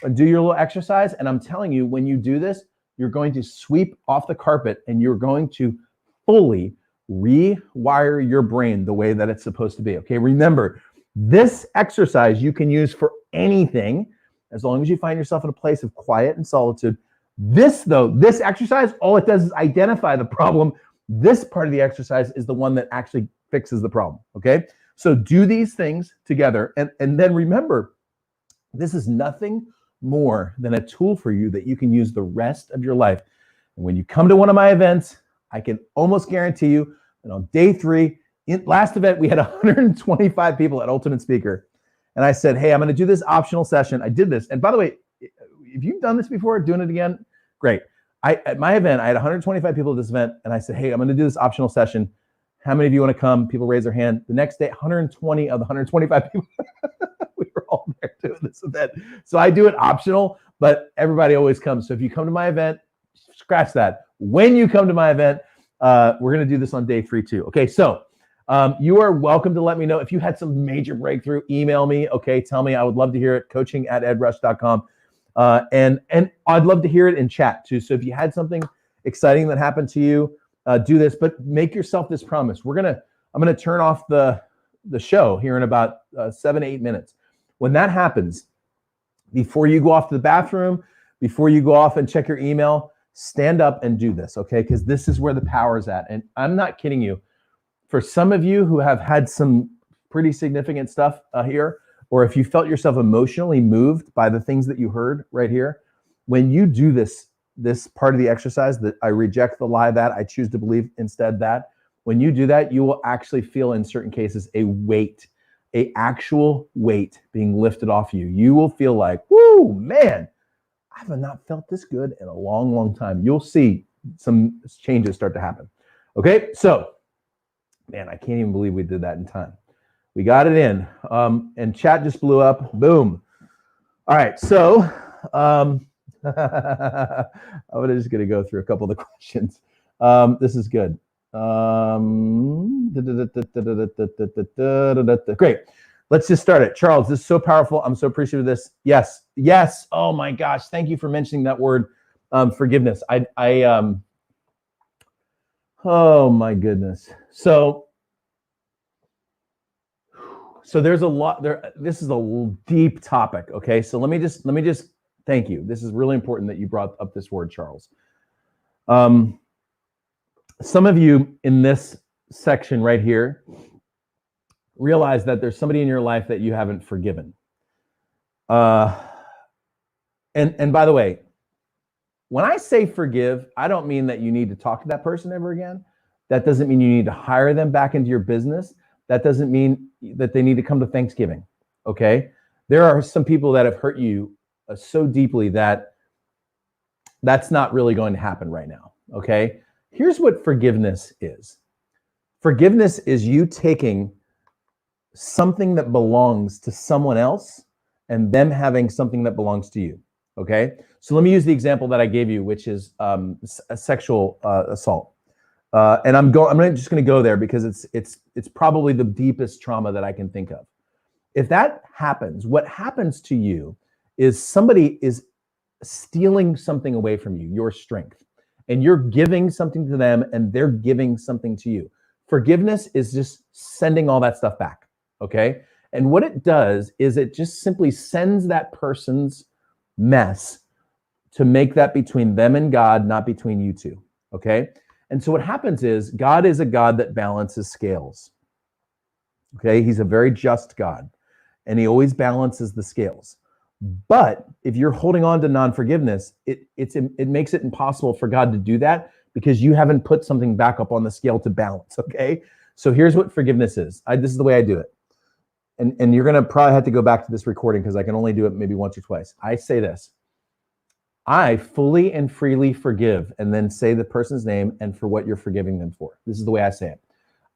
and do your little exercise. And I'm telling you, when you do this, you're going to sweep off the carpet and you're going to fully rewire your brain the way that it's supposed to be. Okay. Remember, this exercise you can use for anything as long as you find yourself in a place of quiet and solitude. This exercise, all it does is identify the problem. This part of the exercise is the one that actually fixes the problem, okay? So do these things together. And then remember, this is nothing more than a tool for you that you can use the rest of your life. And when you come to one of my events, I can almost guarantee you that on day 3, Last event, we had 125 people at Ultimate Speaker. And I said, hey, I'm going to do this optional session. I did this. And by the way, if you've done this before, doing it again, great. At my event, I had 125 people at this event. And I said, hey, I'm going to do this optional session. How many of you want to come? People raise their hand. The next day, 120 of the 125 people, we were all there doing this event. So I do it optional, but everybody always comes. So if you come to my event, scratch that. When you come to my event, we're going to do this on day 3 too. Okay, so you are welcome to let me know if you had some major breakthrough. Email me. Okay, tell me. I would love to hear it. coaching@edrush.com. And I'd love to hear it in chat too. So if you had something exciting that happened to you, do this. But make yourself this promise. I'm gonna turn off the show here in about 7-8 minutes. When that happens, before you go off to the bathroom, before you go off and check your email, stand up and do this. Okay, because this is where the power is at. And I'm not kidding you. For some of you who have had some pretty significant stuff here, or if you felt yourself emotionally moved by the things that you heard right here, when you do this part of the exercise, that I reject the lie that, I choose to believe instead that, when you do that, you will actually feel in certain cases a weight, a actual weight being lifted off you. You will feel like, whoo, man, I have not felt this good in a long, long time. You'll see some changes start to happen. Okay, so, man, I can't even believe we did that in time. We got it in, and chat just blew up. Boom. All right, so I'm just going to go through a couple of the questions. This is good. Great. Let's just start it. Charles, this is so powerful. I'm so appreciative of this. Yes. Yes. Oh my gosh. Thank you for mentioning that word, forgiveness. Oh my goodness. So there's a lot there. This is a deep topic. Okay. So let me just thank you. This is really important that you brought up this word, Charles. Some of you in this section right here realize that there's somebody in your life that you haven't forgiven. And by the way, when I say forgive, I don't mean that you need to talk to that person ever again. That doesn't mean you need to hire them back into your business. That doesn't mean that they need to come to Thanksgiving, okay? There are some people that have hurt you so deeply that that's not really going to happen right now, okay? Here's what forgiveness is. Forgiveness is you taking something that belongs to someone else and them having something that belongs to you, okay? So let me use the example that I gave you, which is a sexual assault. And I'm just going to go there because it's probably the deepest trauma that I can think of. If that happens, what happens to you is somebody is stealing something away from you, your strength, and you're giving something to them and they're giving something to you. Forgiveness is just sending all that stuff back, okay? And what it does is it just simply sends that person's mess to make that between them and God, not between you two, okay? And so what happens is God is a God that balances scales, okay? He's a very just God, and he always balances the scales. But if you're holding on to non-forgiveness, it makes it impossible for God to do that because you haven't put something back up on the scale to balance, okay? So here's what forgiveness is. This is the way I do it. And you're gonna probably have to go back to this recording because I can only do it maybe once or twice. I say this: I fully and freely forgive, and then say the person's name and for what you're forgiving them for. This is the way I say it.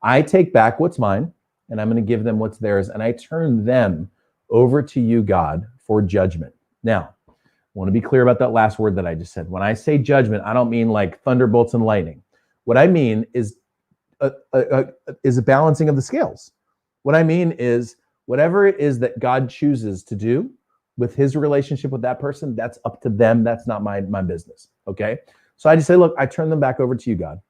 I take back what's mine, and I'm going to give them what's theirs, and I turn them over to you, God, for judgment. Now, I want to be clear about that last word that I just said. When I say judgment, I don't mean like thunderbolts and lightning. What I mean is a balancing of the scales. What I mean is whatever it is that God chooses to do with his relationship with that person, that's up to them. That's not my business, okay? So I just say, look, I turn them back over to you, God.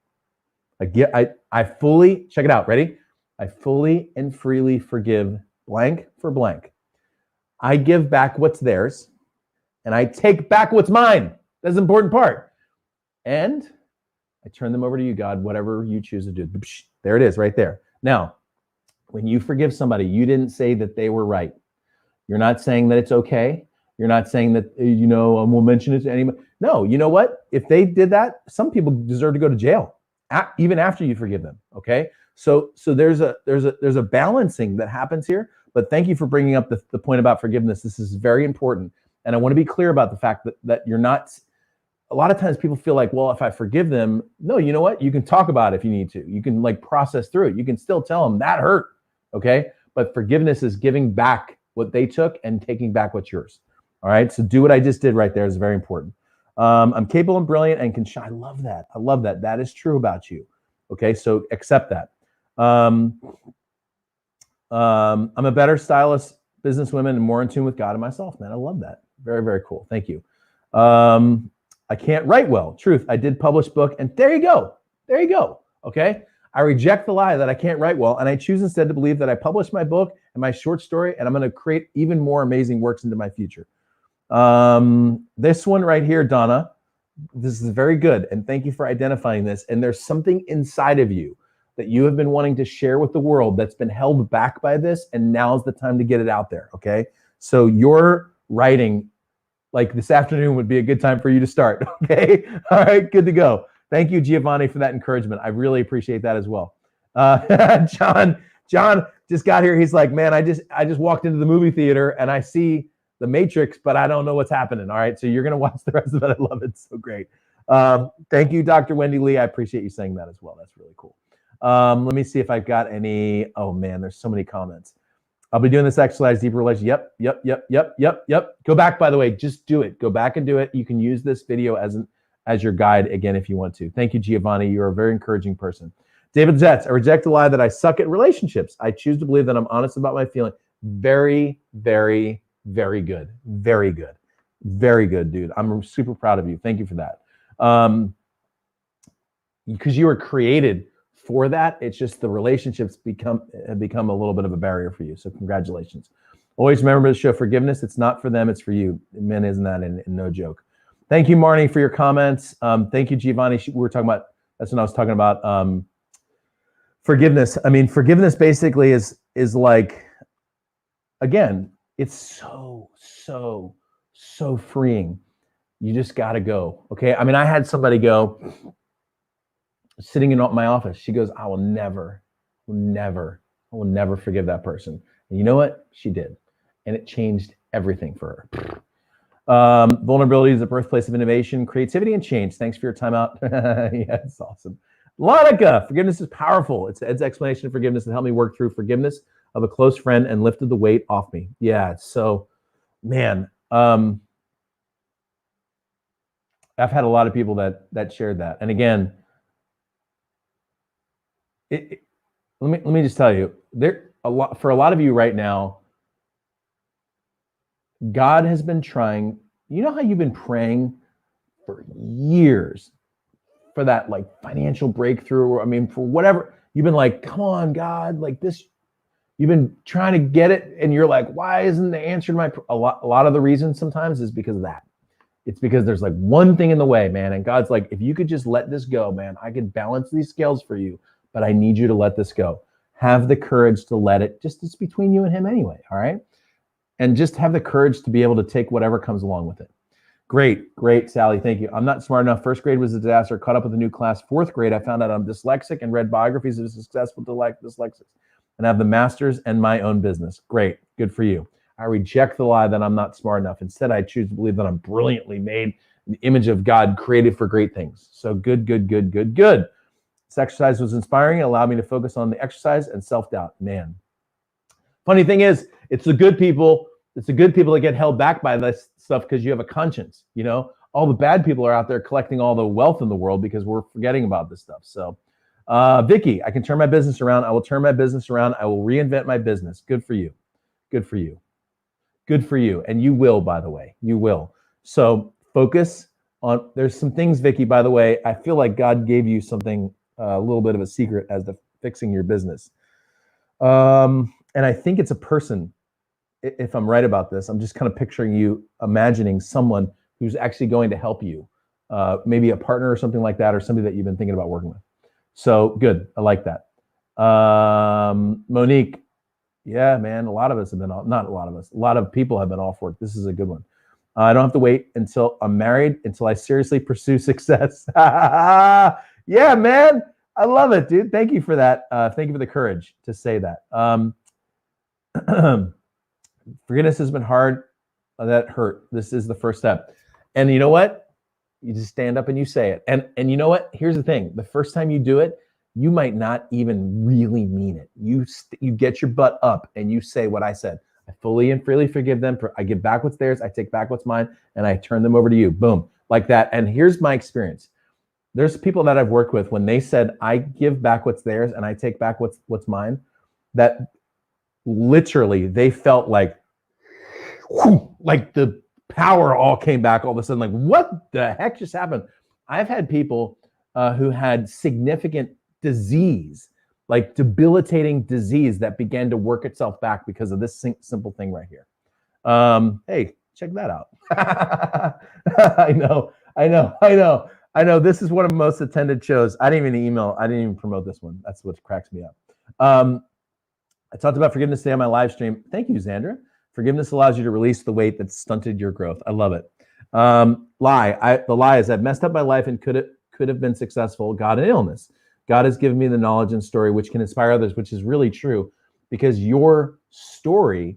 I fully, check it out, ready? I fully and freely forgive blank for blank. I give back what's theirs, and I take back what's mine. That's the important part. And I turn them over to you, God, whatever you choose to do. There it is, right there. Now, when you forgive somebody, you didn't say that they were right. You're not saying that it's okay. You're not saying that, we'll mention it to anybody. No, you know what? If they did that, some people deserve to go to jail, even after you forgive them, okay? So there's a balancing that happens here. But thank you for bringing up the point about forgiveness. This is very important. And I want to be clear about the fact that you're not, a lot of times people feel like, well, if I forgive them, no, you know what? You can talk about it if you need to. You can like process through it. You can still tell them that hurt, okay? But forgiveness is giving back what they took and taking back what's yours. All right, so do what I just did right there is very important. I'm capable and brilliant and can shine. I love that. I love that. That is true about you. Okay, so accept that. I'm a better stylist, businesswoman, and more in tune with God and myself, man. I love that. Very, very cool. Thank you. I can't write well. Truth, I did publish book, and there you go. There you go. Okay. I reject the lie that I can't write well, and I choose instead to believe that I published my book and my short story, and I'm going to create even more amazing works into my future. This one right here, Donna, this is very good, and thank you for identifying this. And there's something inside of you that you have been wanting to share with the world that's been held back by this, and now's the time to get it out there. Okay. So your writing, like this afternoon, would be a good time for you to start. Okay. All right. Good to go. Thank you, Giovanni, for that encouragement. I really appreciate that as well. John just got here. He's like, man, I just walked into the movie theater and I see The Matrix, but I don't know what's happening. All right. So you're going to watch the rest of it. I love it. So great. Thank you, Dr. Wendy Lee. I appreciate you saying that as well. That's really cool. Let me see if I've got any. Oh man, there's so many comments. I'll be doing this exercise, deeper relationship. Yep. Go back, by the way, just do it. Go back and do it. You can use this video as your guide again if you want to. Thank you, Giovanni. You're a very encouraging person. David Zetz, I reject the lie that I suck at relationships. I choose to believe that I'm honest about my feeling. Very, very, very good. Very good. Very good, dude. I'm super proud of you. Thank you for that. Because you were created for that. It's just the relationships have become a little bit of a barrier for you. So congratulations. Always remember to show forgiveness. It's not for them, it's for you. Man, isn't that and no joke. Thank you, Marnie, for your comments. Thank you, Giovanni. We were talking about, that's when I was talking about forgiveness. I mean, forgiveness basically is like, again, it's so freeing. You just got to go. Okay. I mean, I had somebody go sitting in my office. She goes, I will never forgive that person. And you know what? She did. And it changed everything for her. Vulnerability is the birthplace of innovation, creativity, and change. Thanks for your time out. Yeah, it's awesome. Lonica, forgiveness is powerful. It's Ed's explanation of forgiveness that helped me work through forgiveness of a close friend and lifted the weight off me. Yeah, so, man, I've had a lot of people that shared that. And again, let me just tell you, for a lot of you right now, God has been trying. You know how you've been praying for years for that like financial breakthrough, or I mean, for whatever, you've been like, come on, God, like this, you've been trying to get it. And you're like, why isn't the answer to a lot of the reasons sometimes is because of that. It's because there's like one thing in the way, man. And God's like, if you could just let this go, man, I could balance these scales for you, but I need you to let this go. Have the courage to let it, just it's between you and him anyway. All right. And just have the courage to be able to take whatever comes along with it. Great, Sally. Thank you. I'm not smart enough. First grade was a disaster. Caught up with a new class. Fourth grade, I found out I'm dyslexic and read biographies of successful dyslexics. And I have the master's and my own business. Great. Good for you. I reject the lie that I'm not smart enough. Instead, I choose to believe that I'm brilliantly made in the image of God, created for great things. So good. This exercise was inspiring. It allowed me to focus on the exercise and self-doubt. Man. Funny thing is, it's the good people that get held back by this stuff because you have a conscience. You know, all the bad people are out there collecting all the wealth in the world because we're forgetting about this stuff. So, Vicky, I can turn my business around. I will turn my business around. I will reinvent my business. Good for you. Good for you. Good for you. And you will, by the way, you will. So focus on, there's some things, Vicky, by the way, I feel like God gave you something, a little bit of a secret as to fixing your business. And I think it's a person, if I'm right about this. I'm just kind of picturing you imagining someone who's actually going to help you, maybe a partner or something like that, or somebody that you've been thinking about working with. So good. I like that. Monique, yeah, man, a lot of people have been off work. This is a good one. I don't have to wait until I'm married, until I seriously pursue success. Yeah, man. I love it, dude. Thank you for that. Thank you for the courage to say that. Forgiveness has been hard. That hurt. This is the first step. And you know what? You just stand up and you say it. And you know what? Here's the thing. The first time you do it, you might not even really mean it. You get your butt up and you say what I said. I fully and freely forgive them. I give back what's theirs. I take back what's mine, and I turn them over to you. Boom, like that. And here's my experience. There's people that I've worked with when they said, I give back what's theirs and I take back what's mine, that literally they felt like, whew, like the power all came back all of a sudden. Like, what the heck just happened? I've had people who had significant disease, like debilitating disease, that began to work itself back because of this simple thing right here. Hey, check that out. I know. This is one of the most attended shows. I didn't even promote this one. That's what cracks me up. I talked about forgiveness today on my live stream. Thank you, Xandra. Forgiveness allows you to release the weight that stunted your growth. I love it. The lie is I've messed up my life and could have been successful. God and illness. God has given me the knowledge and story which can inspire others, which is really true, because your story,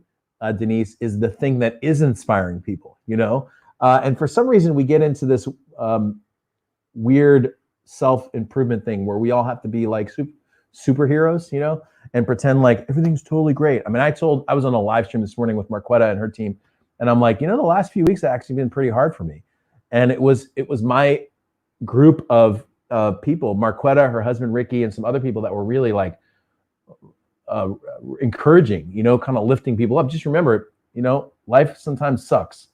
Denise, is the thing that is inspiring people, you know? And for some reason, we get into this weird self-improvement thing where we all have to be like superheroes, you know, and pretend like everything's totally great. I mean, I was on a live stream this morning with Marquetta and her team, and I'm like, you know, the last few weeks have actually been pretty hard for me. And it was my group of people, Marquetta, her husband Ricky, and some other people that were really like encouraging, you know, kind of lifting people up. Just remember, you know, life sometimes sucks.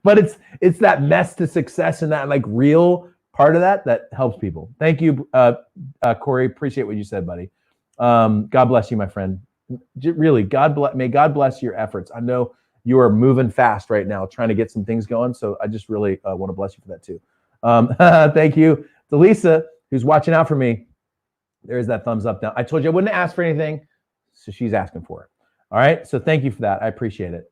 But it's that mess to success and that like real part of that helps people. Thank you, Corey. Appreciate what you said, buddy. God bless you, my friend. Really, may God bless your efforts. I know you are moving fast right now, trying to get some things going. So I just really want to bless you for that too. Thank you, Delisa, who's watching out for me. There's that thumbs up now. I told you I wouldn't ask for anything, so she's asking for it. All right, so thank you for that. I appreciate it.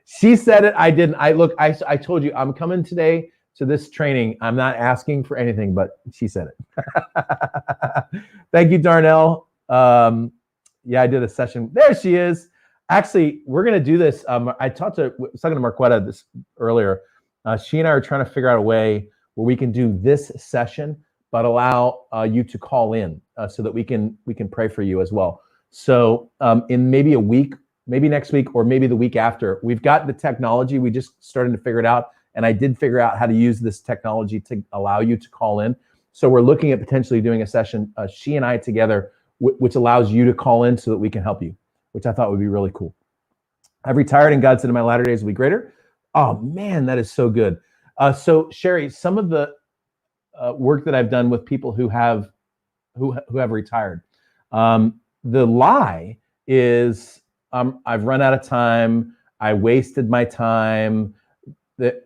She said it. I didn't. I told you I'm coming today to this training. I'm not asking for anything, but she said it. Thank you, Darnell. Yeah, I did a session. There she is. Actually, we're going to do this. I was talking to Marquetta this earlier. She and I are trying to figure out a way where we can do this session, but allow you to call in so that we can pray for you as well. So in maybe a week, maybe next week, or maybe the week after, we've got the technology. We just started to figure it out. And I did figure out how to use this technology to allow you to call in. So we're looking at potentially doing a session, she and I together, which allows you to call in so that we can help you, which I thought would be really cool. I've retired and God said in my latter days will be greater. Oh man, that is so good. So Sherry, some of the work that I've done with people who have retired, the lie is I've run out of time. I wasted my time.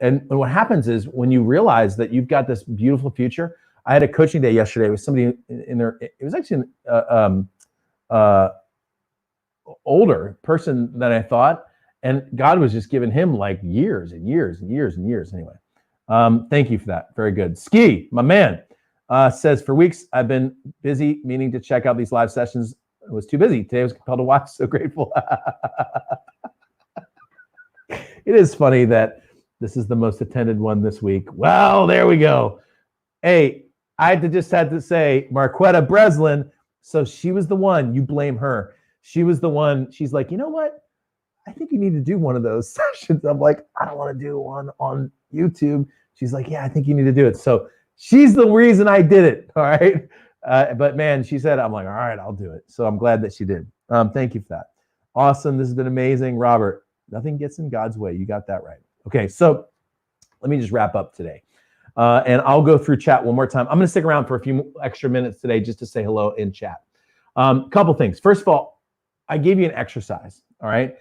And what happens is when you realize that you've got this beautiful future. I had a coaching day yesterday with somebody in there. It was actually an older person than I thought. And God was just giving him like years and years and years and years. Anyway, thank you for that. Very good. Ski, my man, says, for weeks, I've been busy meaning to check out these live sessions. I was too busy. Today I was compelled to watch. So grateful. It is funny that this is the most attended one this week. Well, there we go. Hey, I had to say Marquetta Breslin. So she was the one. You blame her. She was the one. She's like, you know what? I think you need to do one of those sessions. I'm like, I don't want to do one on YouTube. She's like, yeah, I think you need to do it. So she's the reason I did it. All right. But man, she said, I'm like, all right, I'll do it. So I'm glad that she did. Thank you for that. Awesome. This has been amazing. Robert, nothing gets in God's way. You got that right. Okay. So let me just wrap up today. And I'll go through chat one more time. I'm going to stick around for a few extra minutes today just to say hello in chat. Couple things. First of all, I gave you an exercise. All right.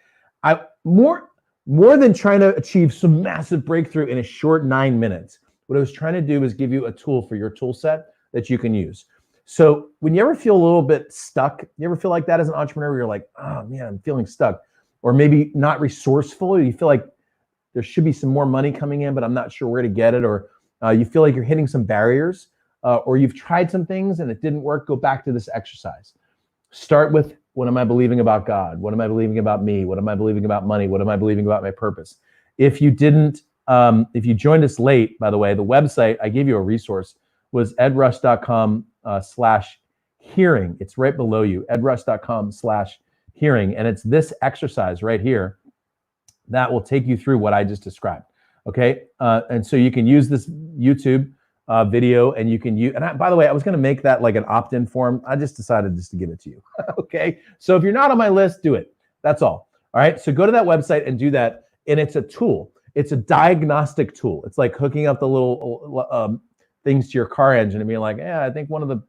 More than trying to achieve some massive breakthrough in a short 9 minutes, what I was trying to do was give you a tool for your tool set that you can use. So when you ever feel a little bit stuck, you ever feel like that as an entrepreneur, where you're like, oh man, I'm feeling stuck, or maybe not resourceful, or you feel like there should be some more money coming in, but I'm not sure where to get it, or you feel like you're hitting some barriers, or you've tried some things and it didn't work, go back to this exercise. Start with, what am I believing about God? What am I believing about me? What am I believing about money? What am I believing about my purpose? If you didn't, if you joined us late, by the way, the website, I gave you a resource, was edrush.com/hearing. It's right below you, edrush.com/hearing. And it's this exercise right here that will take you through what I just described. Okay. And so you can use this YouTube video, and you can use, and by the way, I was going to make that like an opt-in form. I just decided just to give it to you. Okay. So if you're not on my list, do it. That's all. All right. So go to that website and do that. And it's a tool. It's a diagnostic tool. It's like hooking up the little things to your car engine and being like, yeah, I think one of the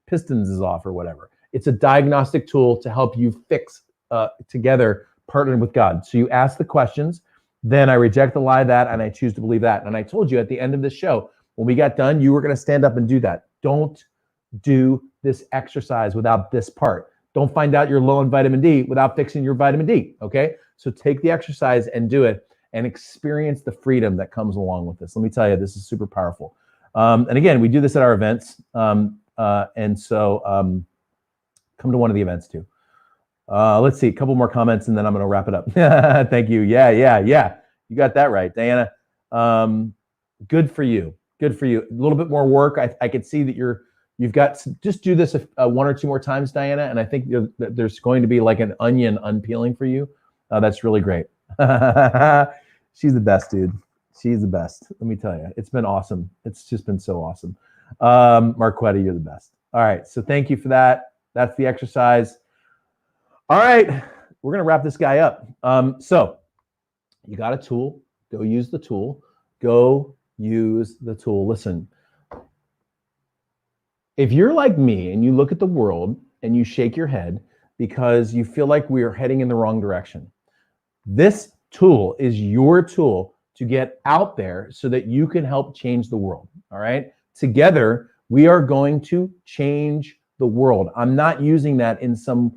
pistons is off or whatever. It's a diagnostic tool to help you fix together, partnering with God. So you ask the questions, then I reject the lie that, and I choose to believe that. And I told you at the end of this show, when we got done, you were going to stand up and do that. Don't do this exercise without this part. Don't find out you're low in vitamin D without fixing your vitamin D, okay? So take the exercise and do it and experience the freedom that comes along with this. Let me tell you, this is super powerful. And again, we do this at our events. And so come to one of the events too. Let's see, a couple more comments and then I'm going to wrap it up. Thank you. Yeah. You got that right, Diana. Good for you. Good for you. A little bit more work. I could see that you've got, just do this one or two more times, Diana. And I think there's going to be like an onion unpeeling for you. That's really great. She's the best, dude. She's the best. Let me tell you, it's been awesome. It's just been so awesome. Marquetta, you're the best. All right. So thank you for that. That's the exercise. All right. We're going to wrap this guy up. So you got a tool. Go use the tool. Go use the tool. Listen, if you're like me and you look at the world and you shake your head because you feel like we are heading in the wrong direction, this tool is your tool to get out there so that you can help change the world. All right. Together, we are going to change the world. I'm not using that in some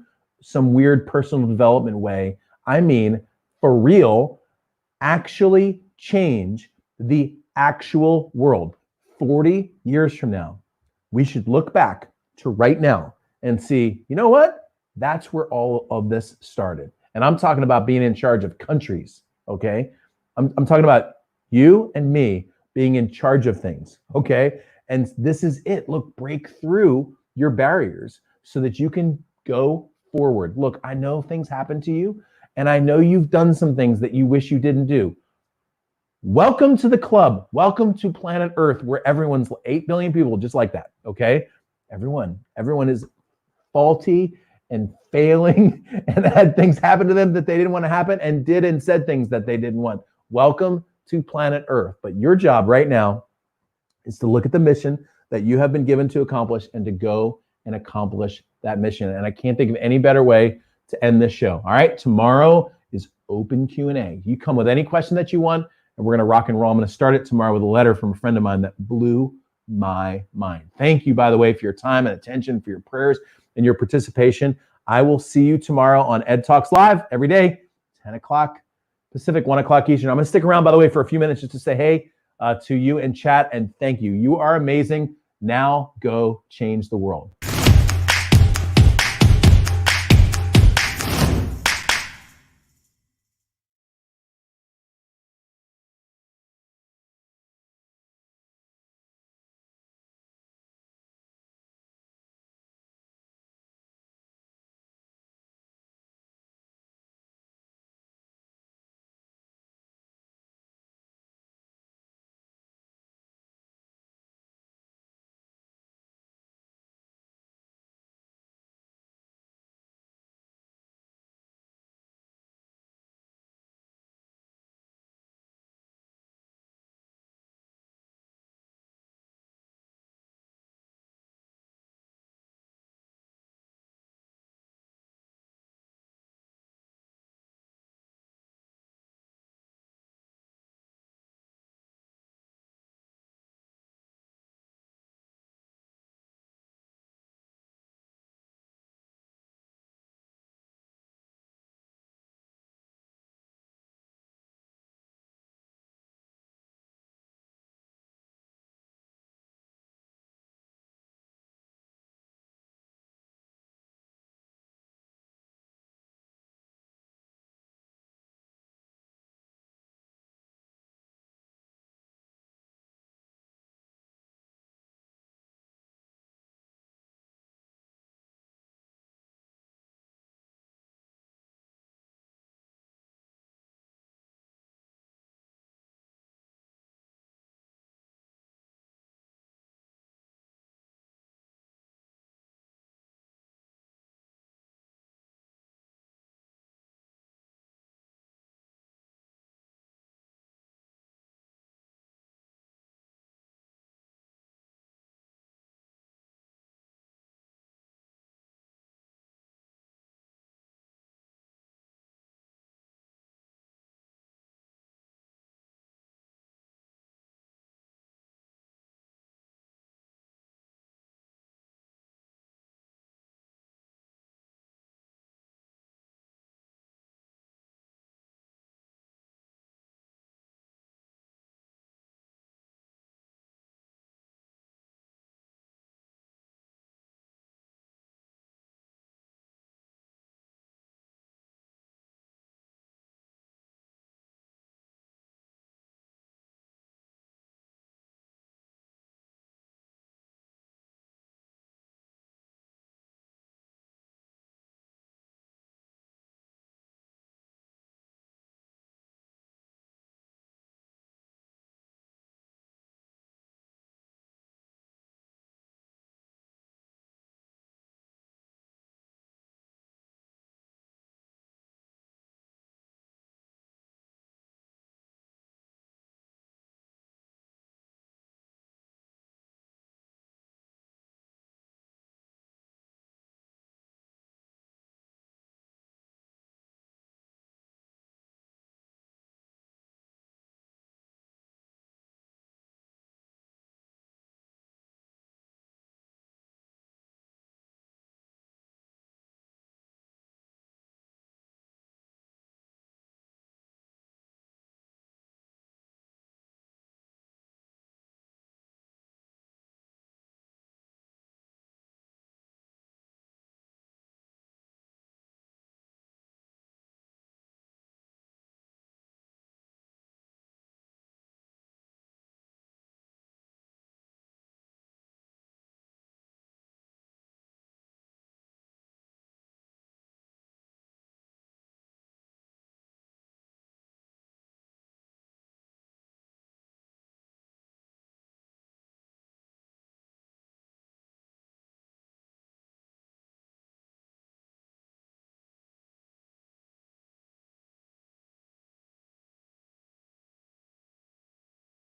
weird personal development way. I mean, for real, actually change the actual world. 40 years from now, we should look back to right now and see, you know what? That's where all of this started. And I'm talking about being in charge of countries, okay? I'm talking about you and me being in charge of things, okay? And this is it. Look, break through your barriers so that you can go forward. Look, I know things happen to you, and I know you've done some things that you wish you didn't do. Welcome to the club. Welcome to planet Earth, where everyone's 8 billion people just like that, okay? Everyone is faulty and failing and had things happen to them that they didn't want to happen and did and said things that they didn't want. Welcome to planet Earth. But your job right now is to look at the mission that you have been given to accomplish and to go and accomplish that mission. And I can't think of any better way to end this show. All right, tomorrow is open Q&A. You come with any question that you want, and we're going to rock and roll. I'm going to start it tomorrow with a letter from a friend of mine that blew my mind. Thank you, by the way, for your time and attention, for your prayers and your participation. I will see you tomorrow on EdTalks Live every day, 10 o'clock Pacific, 1 o'clock Eastern. I'm going to stick around, by the way, for a few minutes just to say hey to you and chat and thank you. You are amazing. Now go change the world.